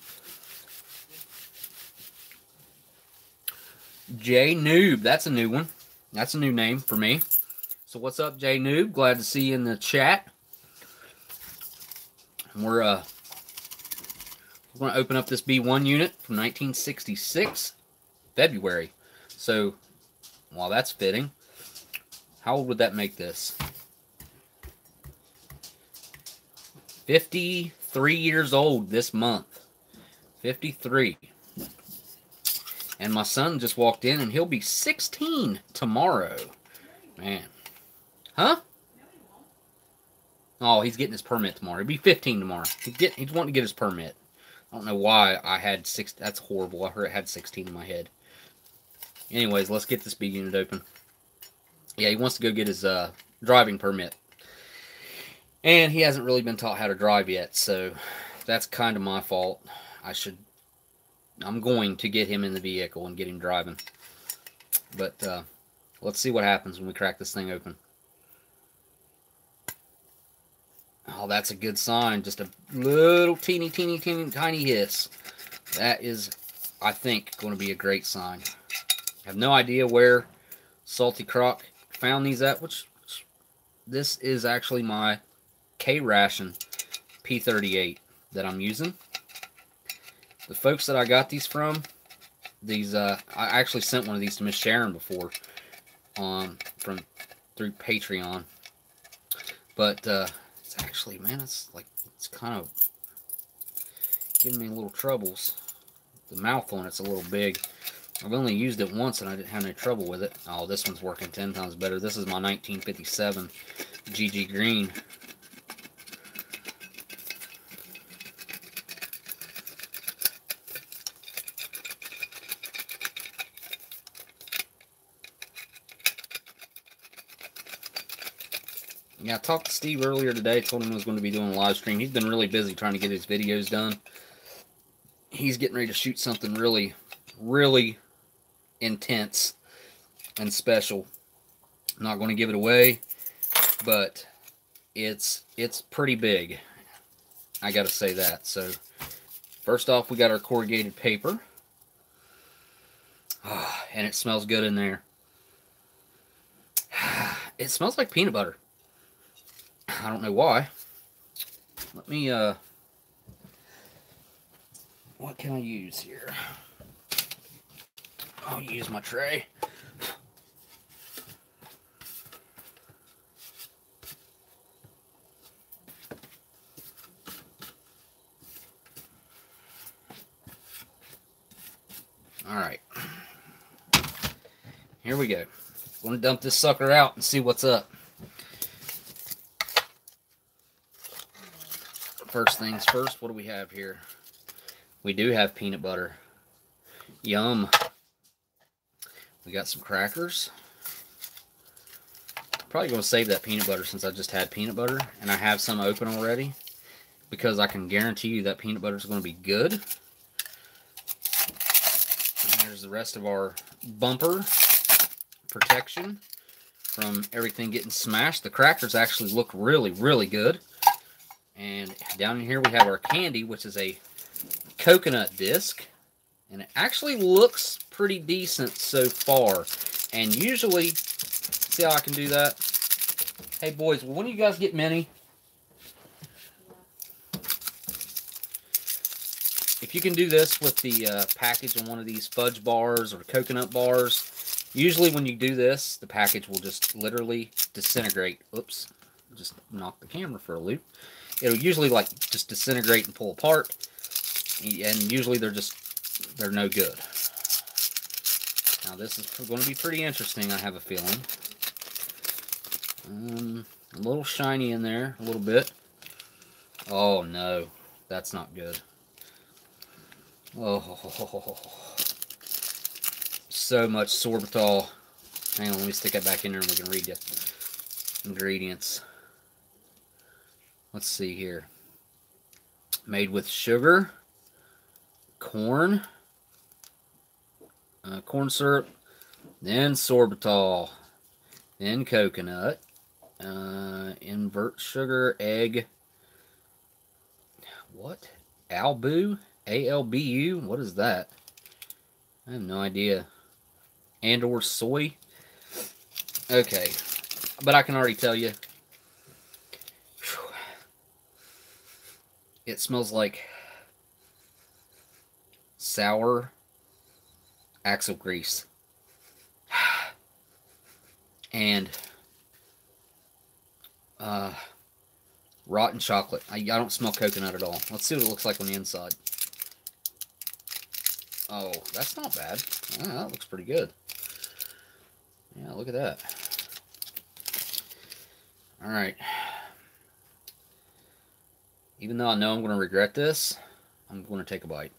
J Noob, that's a new one. That's a new name for me. So what's up, J Noob? Glad to see you in the chat. And we're going to open up this B1 unit from 1966, February. So, while that's fitting, how old would that make this? 53 years old this month. 53. And my son just walked in, and he'll be 16 tomorrow. Man. Huh? Oh, he's getting his permit tomorrow. He'll be 15 tomorrow. He's wanting to get his permit. I don't know why I had 6. That's horrible. I heard it had 16 in my head. Anyways, let's get this B unit open. Yeah, he wants to go get his driving permit. And he hasn't really been taught how to drive yet, so that's kind of my fault. I'm going to get him in the vehicle and get him driving. But let's see what happens when we crack this thing open. Oh, that's a good sign. Just a little teeny tiny hiss. That is, I think, going to be a great sign. I have no idea where Salty Croc found these at, which this is actually my Ration P38 that I'm using. The folks that I got these from, I actually sent one of these to Miss Sharon before, through Patreon. But it's actually, man, it's kind of giving me a little troubles. The mouth on it's a little big. I've only used it once and I didn't have any trouble with it. Oh, this one's working 10 times better. This is my 1957 GG Green. Yeah, I talked to Steve earlier today, told him I was going to be doing a live stream. He's been really busy trying to get his videos done. He's getting ready to shoot something really, really intense and special. I'm not going to give it away, but it's pretty big. I got to say that. So, first off, we got our corrugated paper. Oh, and it smells good in there. It smells like peanut butter. I don't know why. Let me, what can I use here? I'll use my tray. Alright. Here we go. I'm going to dump this sucker out and see what's up. First things first, what do we have here? We do have peanut butter. Yum. We got some crackers. Probably going to save that peanut butter since I just had peanut butter. And I have some open already. Because I can guarantee you that peanut butter is going to be good. And there's the rest of our bumper protection from everything getting smashed. The crackers actually look really, really good. And down in here we have our candy, which is a coconut disc. And it actually looks pretty decent so far. And usually, see how I can do that? Hey boys, when do you guys get mini? If you can do this with the package on one of these fudge bars or coconut bars, usually when you do this, the package will just literally disintegrate. Oops, just knocked the camera for a loop. It'll usually like just disintegrate and pull apart, and usually they're no good. Now this is going to be pretty interesting, I have a feeling. A little shiny in there, a little bit. Oh no, that's not good. Oh, so much sorbitol. Hang on, let me stick that back in there and we can read the ingredients. Let's see here. Made with sugar, corn, corn syrup, then sorbitol, then coconut, invert sugar, egg. What? Albu? A-L-B-U? What is that? I have no idea. And or soy? Okay. But I can already tell you. It smells like sour axle grease. And Rotten chocolate. I don't smell coconut at all. Let's see what it looks like on the inside. Oh, that's not bad. Oh, that looks pretty good. Yeah, look at that. Alright. Even though I know I'm going to regret this, I'm going to take a bite.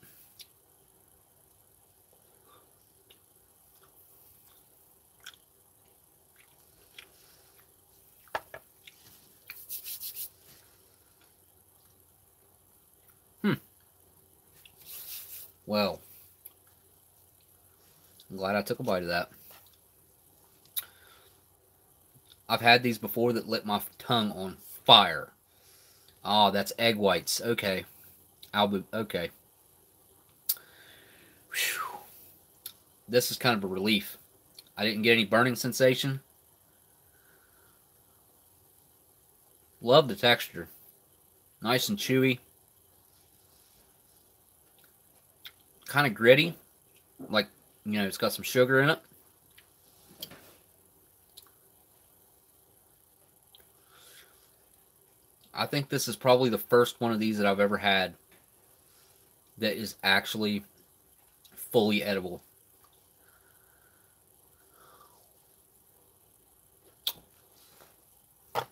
Well, I'm glad I took a bite of that. I've had these before that lit my tongue on fire. Oh, that's egg whites. Okay. Okay. Whew. This is kind of a relief. I didn't get any burning sensation. Love the texture. Nice and chewy. Kind of gritty. Like, you know, it's got some sugar in it. I think this is probably the first one of these that I've ever had that is actually fully edible.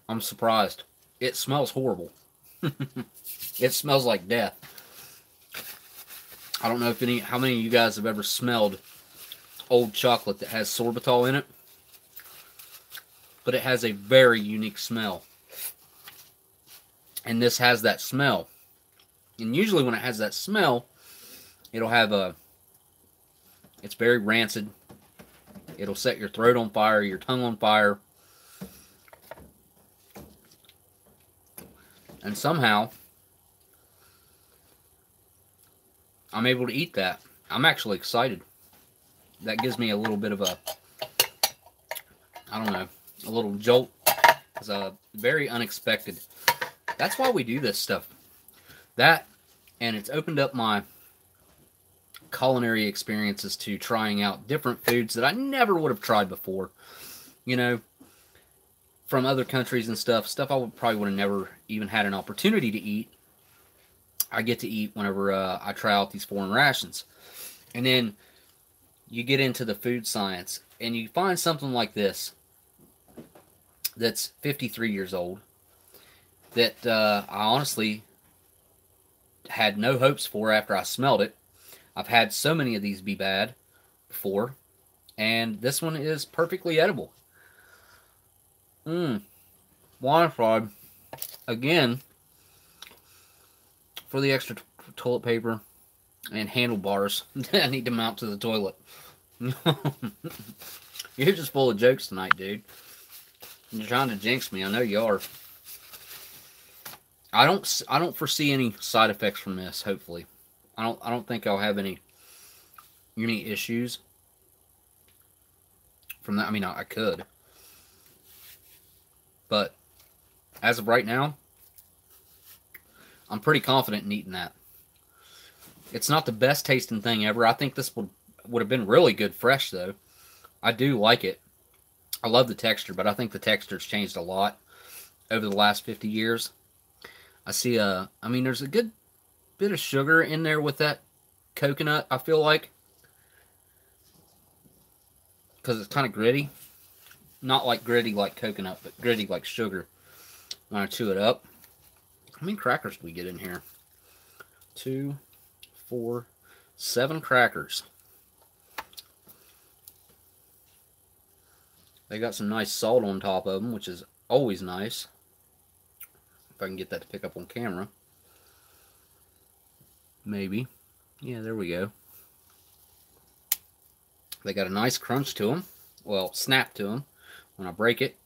I'm surprised. It smells horrible. It smells like death. I don't know if how many of you guys have ever smelled old chocolate that has sorbitol in it, but it has a very unique smell. And this has that smell. And usually when it has that smell, it'll have it's very rancid. It'll set your throat on fire, your tongue on fire. And somehow, I'm able to eat that. I'm actually excited. That gives me a little bit of a, I don't know, a little jolt. It's very unexpected. That's why we do this stuff. That, and it's opened up my culinary experiences to trying out different foods that I never would have tried before. You know, from other countries and stuff I probably would have never even had an opportunity to eat. I get to eat whenever I try out these foreign rations. And then you get into the food science, and you find something like this that's 53 years old, that I honestly had no hopes for after I smelled it. I've had so many of these be bad before, and this one is perfectly edible. Waterfrog, again, for the extra toilet paper and handlebars I need to mount to the toilet. You're just full of jokes tonight, dude. You're trying to jinx me. I know you are. I don't foresee any side effects from this, hopefully. I don't think I'll have any issues from that. I mean, I could. But as of right now, I'm pretty confident in eating that. It's not the best tasting thing ever. I think this would have been really good fresh, though. I do like it. I love the texture, but I think the texture's changed a lot over the last 50 years. I see I mean, there's a good bit of sugar in there with that coconut, I feel like. Because it's kind of gritty. Not like gritty like coconut, but gritty like sugar when I chew it up. How many crackers do we get in here? 2, 4, 7 crackers. They got some nice salt on top of them, which is always nice. If I can get that to pick up on camera. Maybe. Yeah, there we go. They got a nice crunch to them. Well, snap to them when I break it.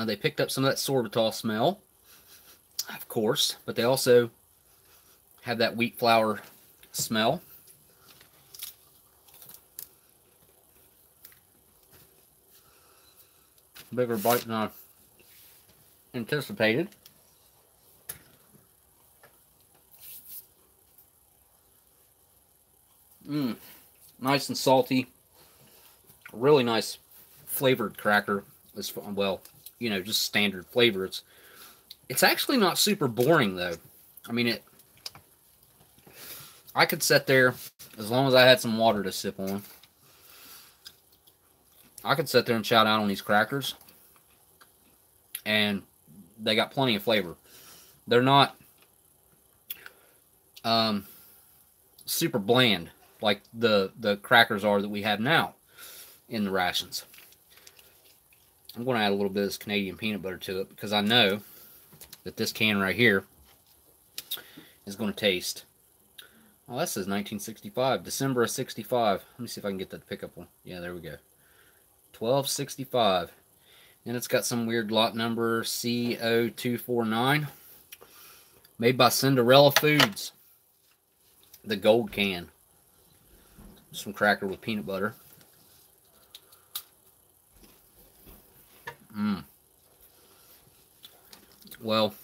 They picked up some of that sorbitol smell, of course, but they also have that wheat flour smell. Bigger bite than I anticipated. Nice and salty. Really nice flavored cracker. Well, you know, just standard flavor. It's It's actually not super boring, though. I mean, I could sit there, as long as I had some water to sip on, I could sit there and chow down on these crackers, and they got plenty of flavor. They're not super bland like the crackers are that we have now in the rations. I'm going to add a little bit of this Canadian peanut butter to it because I know that this can right here is going to taste. Oh, that says 1965, December of 65. Let me see if I can get that to pick up one. Yeah, there we go. 1265. And it's got some weird lot number CO249. Made by Cinderella Foods. The gold can. Some cracker with peanut butter. Well,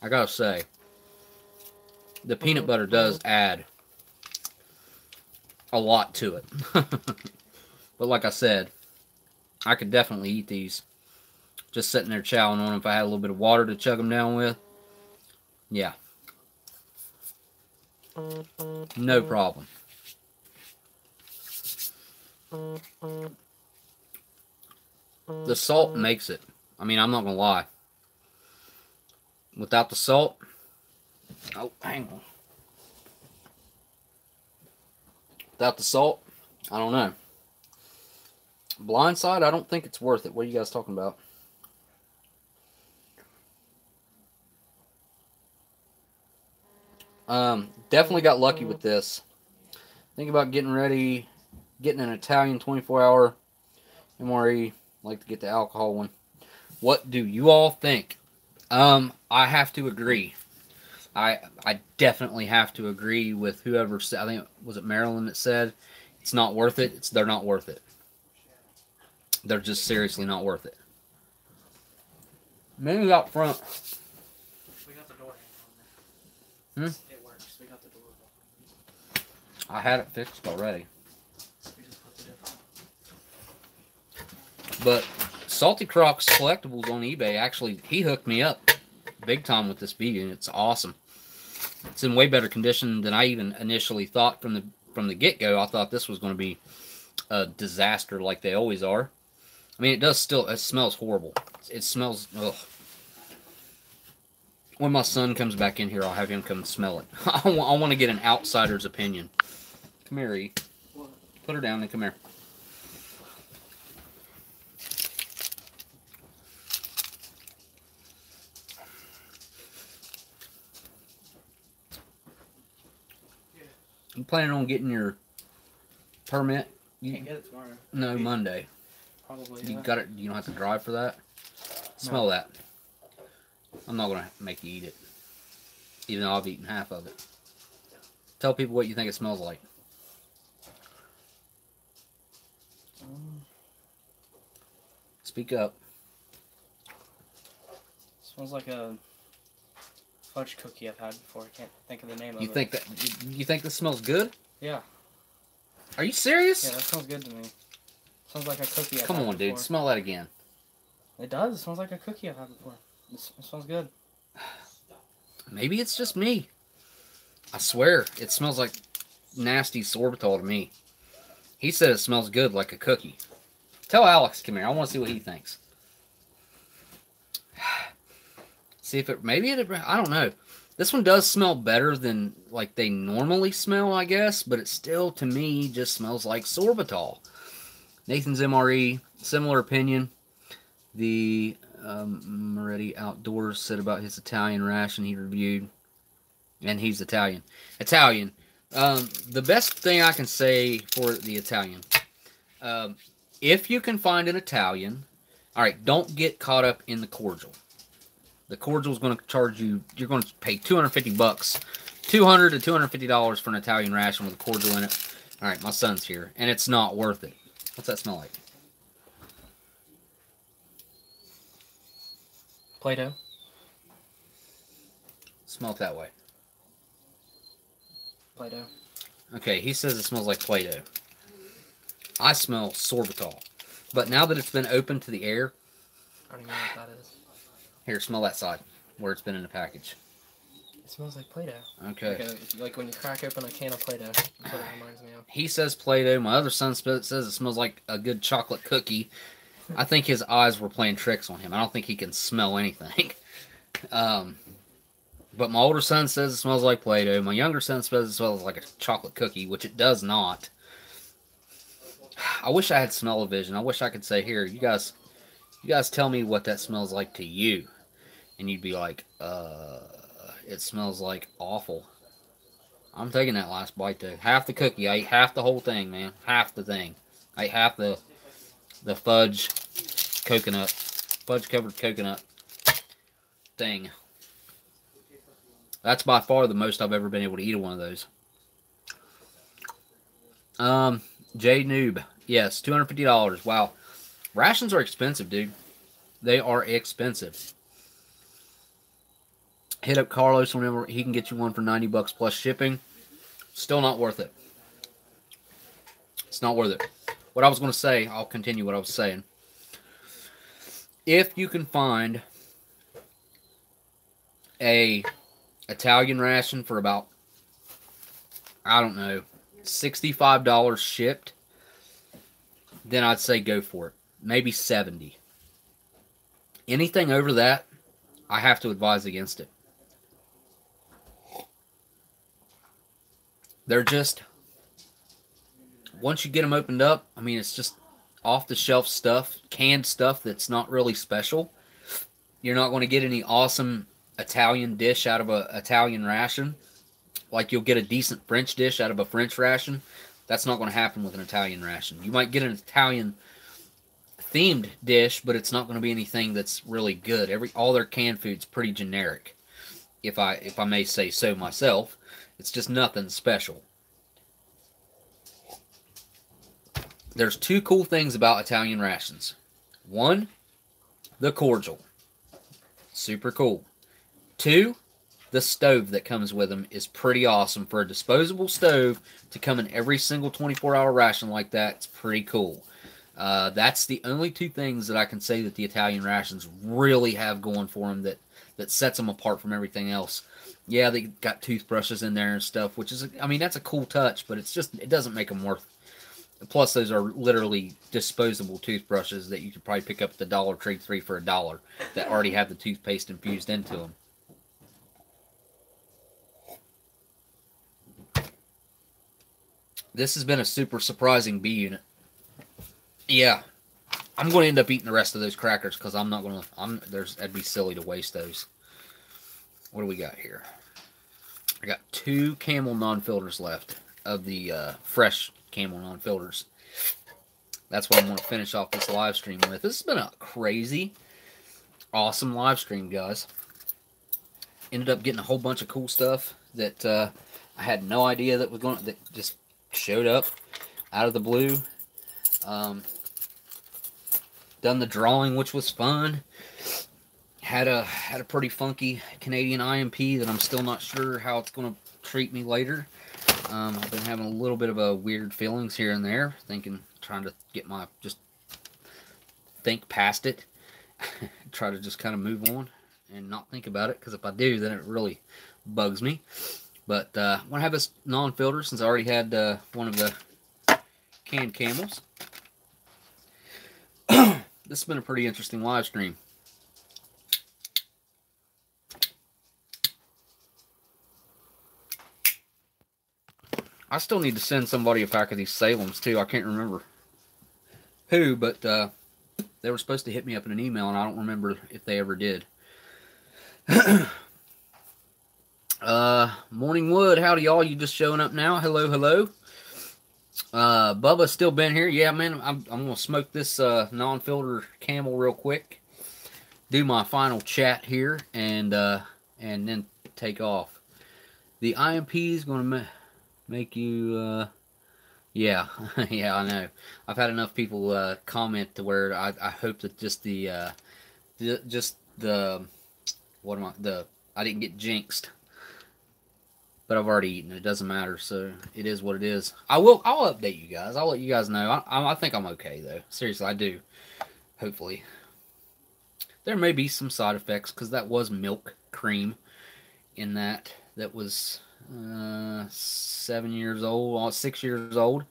I gotta say, the peanut butter does add a lot to it. But like I said, I could definitely eat these just sitting there chowing on them if I had a little bit of water to chug them down with. Yeah. No problem. The salt makes it. I mean, I'm not going to lie. Without the salt... Oh, hang on. Without the salt, I don't know. Blindside, I don't think it's worth it. What are you guys talking about? Definitely got lucky with this. Think about getting ready, getting an Italian 24-hour MRE. Like to get the alcohol one. What do you all think? I have to agree. I definitely have to agree with whoever said. I think was it Marilyn that said it's not worth it. They're not worth it. They're just seriously not worth it. Maybe out front. We got the door hanging on there. It works. We got the door open. I had it fixed already. We just put the dip on. But Salty Croc's Collectibles on eBay, actually, he hooked me up big time with this bead, and it's awesome. It's in way better condition than I even initially thought from the get-go. I thought this was going to be a disaster like they always are. I mean, it smells horrible. It smells, ugh. When my son comes back in here, I'll have him come smell it. I want to get an outsider's opinion. Come here, E. Put her down and come here. You planning on getting your permit? You can't get it tomorrow. No, Maybe. Monday. Probably. You Yeah. got it. You don't have to drive for that. Smell that. I'm not gonna make you eat it, even though I've eaten half of it. Tell people what you think it smells like. Speak up. Smells like a fudge cookie I've had before. I can't think of the name of it. You think this smells good? Yeah. Are you serious? Yeah, that smells good to me. Smells like a cookie I've Come had on, before. dude. Smell that again. It does. It smells like a cookie I've had before. It smells good. Maybe it's just me. I swear, it smells like nasty sorbitol to me. He said it smells good like a cookie. Tell Alex, come here. I want to see what he thinks. See if it, I don't know. This one does smell better than like they normally smell, I guess, but it still, to me, just smells like sorbitol. Nathan's MRE, similar opinion. The Moretti Outdoors said about his Italian ration he reviewed, and he's Italian. The best thing I can say for the Italian, if you can find an Italian, all right, don't get caught up in the cordial. The cordial is going to charge you, you're going to pay $250, $200 to $250 for an Italian ration with a cordial in it. All right, my son's here, and it's not worth it. What's that smell like? Play-Doh. Smell it that way. Play-Doh. Okay, he says it smells like Play-Doh. I smell sorbitol. But now that it's been opened to the air, I don't even know what that is. here, smell that side. where it's been in the package? It smells like Play-Doh. Okay. Like when you crack open a can of Play-Doh. That's what it reminds me of. He says Play-Doh. My other son says it smells like a good chocolate cookie. I think his eyes were playing tricks on him. I don't think he can smell anything. But my older son says it smells like Play-Doh. My younger son says it smells like a chocolate cookie, which it does not. I wish I had smell-o-vision. I wish I could say, here, you guys tell me what that smells like to you. And you'd be like, it smells like awful. I'm taking that last bite, though. Half the cookie. I ate half the whole thing, man. Half the thing. I ate half the fudge coconut. Fudge-covered coconut thing. That's by far the most I've ever been able to eat one of those. J Noob. Yes, $250. Wow. Rations are expensive, dude. They are expensive. Hit up Carlos whenever he can get you one for $90 plus shipping. Still not worth it. It's not worth it. What I was going to say, I'll continue what I was saying. If you can find a Italian ration for about, I don't know, $65 shipped, then I'd say go for it. Maybe $70. Anything over that, I have to advise against it. They're just, once you get them opened up, I mean, it's just off-the-shelf stuff, canned stuff that's not really special. You're not going to get any awesome Italian dish out of an Italian ration. Like you'll get a decent French dish out of a French ration. That's not going to happen with an Italian ration. You might get an Italian themed dish, but it's not going to be anything that's really good. All their canned food's pretty generic, if I may say so myself. It's just nothing special. There's two cool things about Italian rations. One, the cordial. Super cool. Two, the stove that comes with them is pretty awesome. For a disposable stove to come in every single 24-hour ration like that, it's pretty cool. That's the only two things that I can say that the Italian rations really have going for them that sets them apart from everything else. Yeah, they got toothbrushes in there and stuff, which is, I mean, that's a cool touch, but it doesn't make them worth. Plus, those are literally disposable toothbrushes that you could probably pick up at the Dollar Tree 3 for $1 that already have the toothpaste infused into them. This has been a super surprising B unit. Yeah, I'm going to end up eating the rest of those crackers because I'm not going to. That'd be silly to waste those. What do we got here? I got 2 Camel non-filters left of the fresh Camel non-filters. That's what I'm going to finish off this live stream with. This has been a crazy, awesome live stream, guys. Ended up getting a whole bunch of cool stuff that I had no idea that just showed up out of the blue. Done the drawing, which was fun. Had a pretty funky Canadian IMP that I'm still not sure how it's going to treat me later. I've been having a little bit of a weird feelings here and there, trying to get just think past it, try to just kind of move on and not think about it, because if I do, then it really bugs me. But I'm going to have this non-filter since I already had one of the canned camels. This has been a pretty interesting live stream. I still need to send somebody a pack of these Salems, too. I can't remember who, but they were supposed to hit me up in an email, and I don't remember if they ever did. Morning Wood, howdy y'all. You just showing up now? Hello, hello. Bubba's still been here. Yeah, man, I'm going to smoke this non-filter Camel real quick. Do my final chat here, and then take off. The IMP is going to make you, yeah, yeah, I know. I've had enough people comment to where I hope that I didn't get jinxed. But I've already eaten it. It doesn't matter, so it is what it is. I'll update you guys. I'll let you guys know. I think I'm okay, though. Seriously, I do. Hopefully. There may be some side effects, because that was milk. cream in that was 7 years old, 6 years old,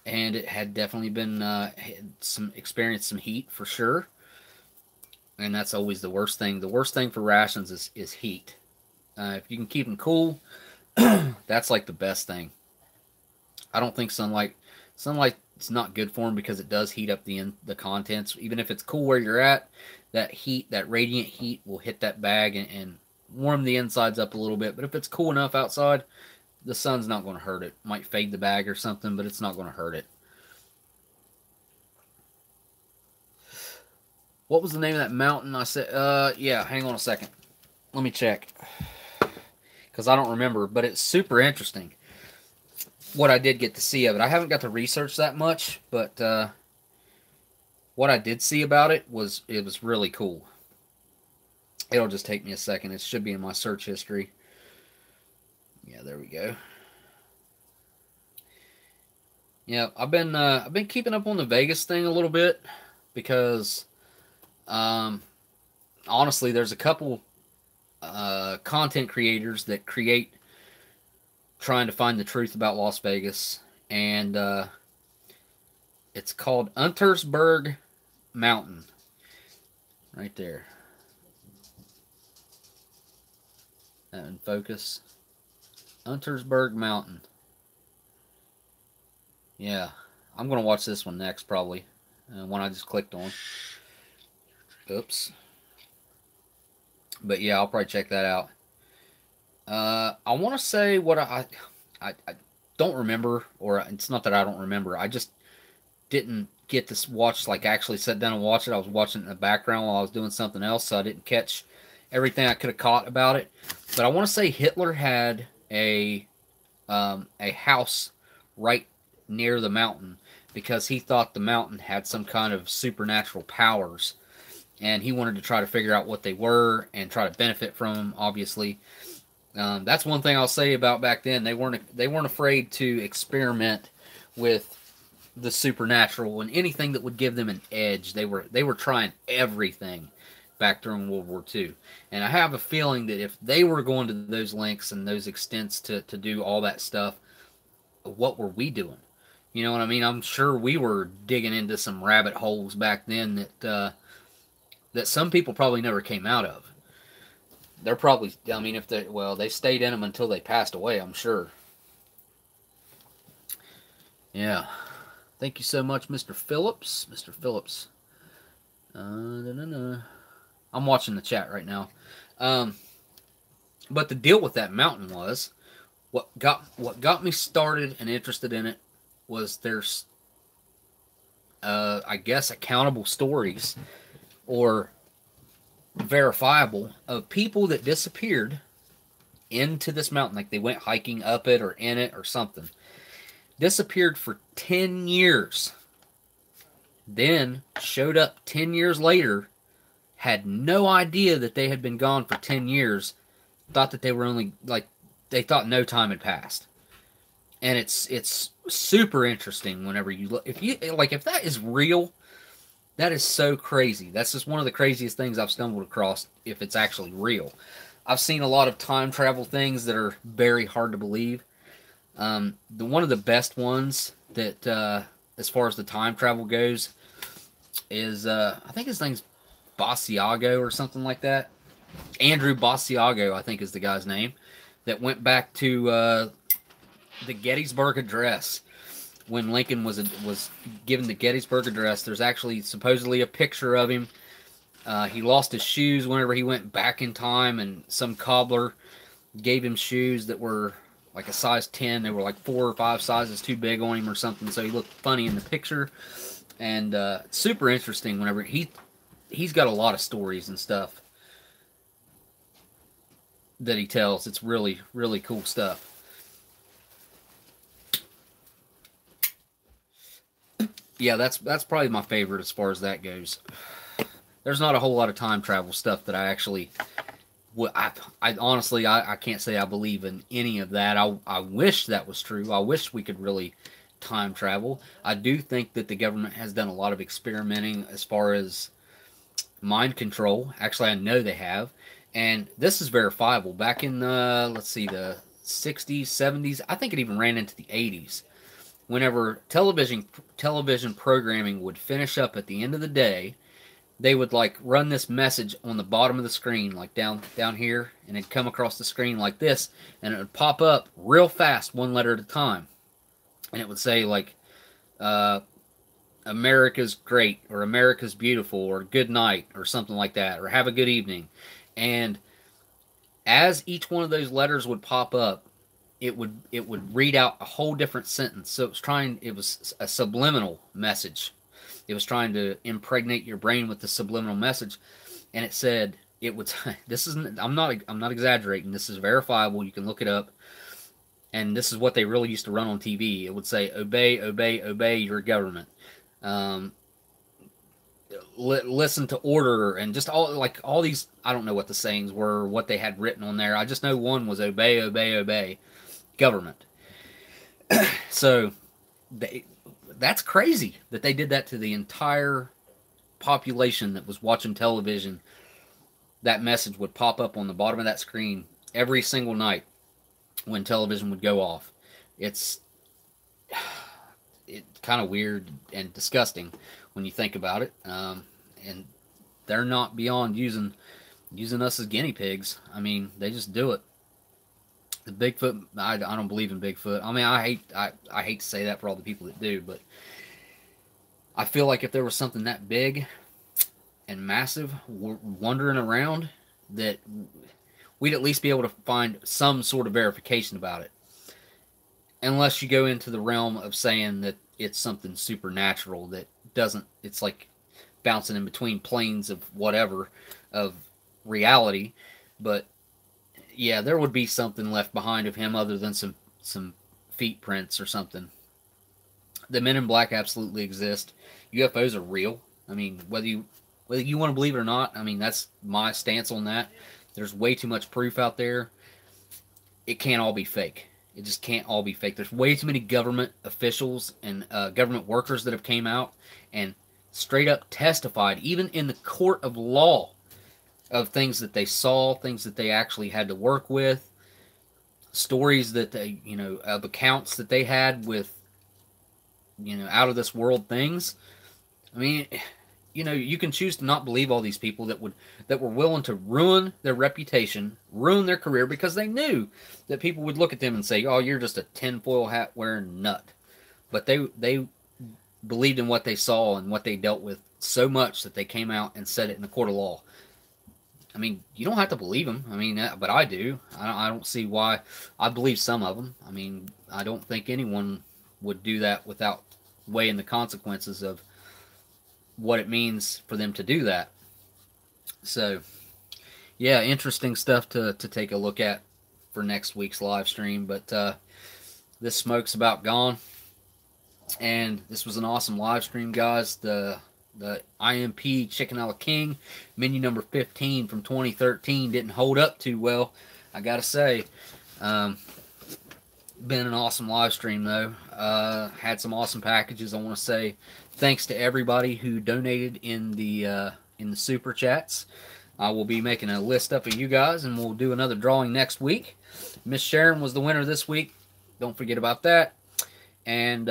and it had definitely been experienced some heat for sure. And that's always the worst thing. The worst thing for rations is heat. If you can keep them cool, that's like the best thing. I don't think sunlight's not good for them because it does heat up the contents. Even if it's cool where you're at, that heat, that radiant heat, will hit that bag and warm the insides up a little bit. But if it's cool enough outside, the sun's not going to hurt it. Might fade the bag or something, but it's not going to hurt it. What was the name of that mountain? I said, yeah, hang on a second. Let me check. Because I don't remember, but it's super interesting what I did get to see of it. I haven't got to research that much, but what I did see about it was really cool. It'll just take me a second. It should be in my search history. Yeah, there we go. Yeah, I've been keeping up on the Vegas thing a little bit because honestly, there's a couple content creators that create trying to find the truth about Las Vegas, and it's called Untersberg Mountain. Right there. That in focus. Untersberg Mountain. Yeah, I'm going to watch this one next, probably. One I just clicked on. Oops. But yeah, I'll probably check that out. I want to say what I don't remember, or it's not that I don't remember. I just didn't get to watch, like actually sit down and watch it. I was watching it in the background while I was doing something else, so I didn't catch everything I could have caught about it. But I want to say Hitler had a house right near the mountain because he thought the mountain had some kind of supernatural powers, and he wanted to try to figure out what they were and try to benefit from them, obviously. That's one thing I'll say about back then. They weren't afraid to experiment with the supernatural and anything that would give them an edge. They were trying everything back during World War II. And I have a feeling that if they were going to those lengths and those extents to do all that stuff, what were we doing? You know what I mean? I'm sure we were digging into some rabbit holes back then that some people probably never came out of. They're probably, I mean, they stayed in them until they passed away, I'm sure. Yeah. Thank you so much, Mr. Phillips. Mr. Phillips. I'm watching the chat right now. But the deal with that mountain was, what got me started and interested in it was there's, I guess, accountable stories or verifiable of people that disappeared into this mountain, like they went hiking up it or in it or something, disappeared for 10 years, then showed up 10 years later, had no idea that they had been gone for 10 years, thought that they were only, like, they thought no time had passed. And it's super interesting whenever you look, if that is real, that is so crazy. That's just one of the craziest things I've stumbled across, if it's actually real. I've seen a lot of time travel things that are very hard to believe. One of the best ones that, as far as the time travel goes, is, I think his name's Basiago or something like that. Andrew Basiago, I think, is the guy's name, that went back to the Gettysburg Address. When Lincoln was given the Gettysburg Address, there's actually supposedly a picture of him. He lost his shoes whenever he went back in time, and some cobbler gave him shoes that were like a size 10. They were like 4 or 5 sizes too big on him or something, so he looked funny in the picture. And super interesting whenever he's got a lot of stories and stuff that he tells. It's really, really cool stuff. Yeah, that's probably my favorite as far as that goes. There's not a whole lot of time travel stuff that I actually... I honestly, I can't say I believe in any of that. I wish that was true. I wish we could really time travel. I do think that the government has done a lot of experimenting as far as mind control. Actually, I know they have. And this is verifiable. Back in let's see, the 60s, 70s, I think it even ran into the 80s. Whenever television programming would finish up at the end of the day, they would like run this message on the bottom of the screen, like down here, and it'd come across the screen like this, and it would pop up real fast, one letter at a time, and it would say like America's great, or America's beautiful, or good night, or something like that, or have a good evening. And as each one of those letters would pop up, it would read out a whole different sentence. So it was a subliminal message. It was trying to impregnate your brain with the subliminal message, and it said it would. This isn't. I'm not exaggerating. This is verifiable. You can look it up. And this is what they really used to run on TV. It would say, "Obey, obey, obey your government. Listen to order," and just all these. I don't know what the sayings were, what they had written on there. I just know one was "Obey, obey, obey, government." So that's crazy that they did that to the entire population that was watching television. That message would pop up on the bottom of that screen every single night when television would go off. It's kind of weird and disgusting when you think about it. And they're not beyond using us as guinea pigs. I mean, they just do it. The Bigfoot, I don't believe in Bigfoot. I mean, I hate to say that for all the people that do, but I feel like if there was something that big and massive wandering around, that we'd at least be able to find some sort of verification about it. Unless you go into the realm of saying that it's something supernatural that doesn't, it's like bouncing in between planes of whatever, of reality. But yeah, there would be something left behind of him other than some feet prints or something. The Men in Black absolutely exist. UFOs are real. I mean, whether you want to believe it or not, I mean, that's my stance on that. There's way too much proof out there. It can't all be fake. It just can't all be fake. There's way too many government officials and government workers that have came out and straight up testified, even in the court of law, of things that they saw, things that they actually had to work with, stories that they, of accounts that they had with, out of this world things. I mean, you can choose to not believe all these people that were willing to ruin their reputation, ruin their career, because they knew that people would look at them and say, "Oh, you're just a tinfoil hat wearing nut." But they believed in what they saw and what they dealt with so much that they came out and said it in the court of law. I mean, you don't have to believe them. I mean, but I do. I don't see why. I believe some of them. I mean, I don't think anyone would do that without weighing the consequences of what it means for them to do that. So, yeah, interesting stuff to take a look at for next week's live stream. But this smoke's about gone. And this was an awesome live stream, guys. The IMP Chicken a la King menu number 15 from 2013 didn't hold up too well, I gotta say. Been an awesome live stream though. Had some awesome packages. I want to say thanks to everybody who donated in the super chats. I will be making a list up of you guys, and we'll do another drawing next week. Miss Sharon was the winner this week. Don't forget about that. And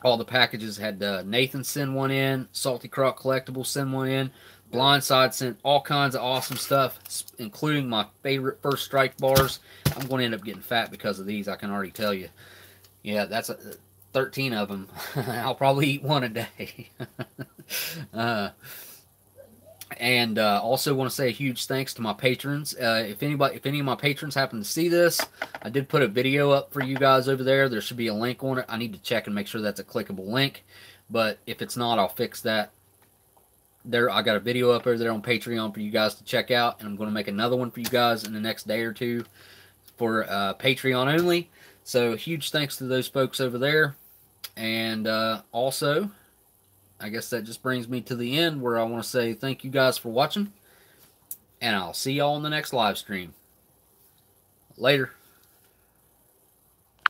all the packages had Nathan send one in, Salty Croc Collectibles send one in, Blindside sent all kinds of awesome stuff, including my favorite First Strike bars. I'm going to end up getting fat because of these, I can already tell you. Yeah, that's 13 of them. I'll probably eat one a day. And also want to say a huge thanks to my patrons. If any of my patrons happen to see this, I did put a video up for you guys over there. There should be a link on it. I need to check and make sure that's a clickable link. But if it's not, I'll fix that. I got a video up over there on Patreon for you guys to check out, and I'm going to make another one for you guys in the next day or two for Patreon only. So huge thanks to those folks over there. And also, I guess that just brings me to the end where I want to say thank you guys for watching, and I'll see y'all in the next live stream. Later.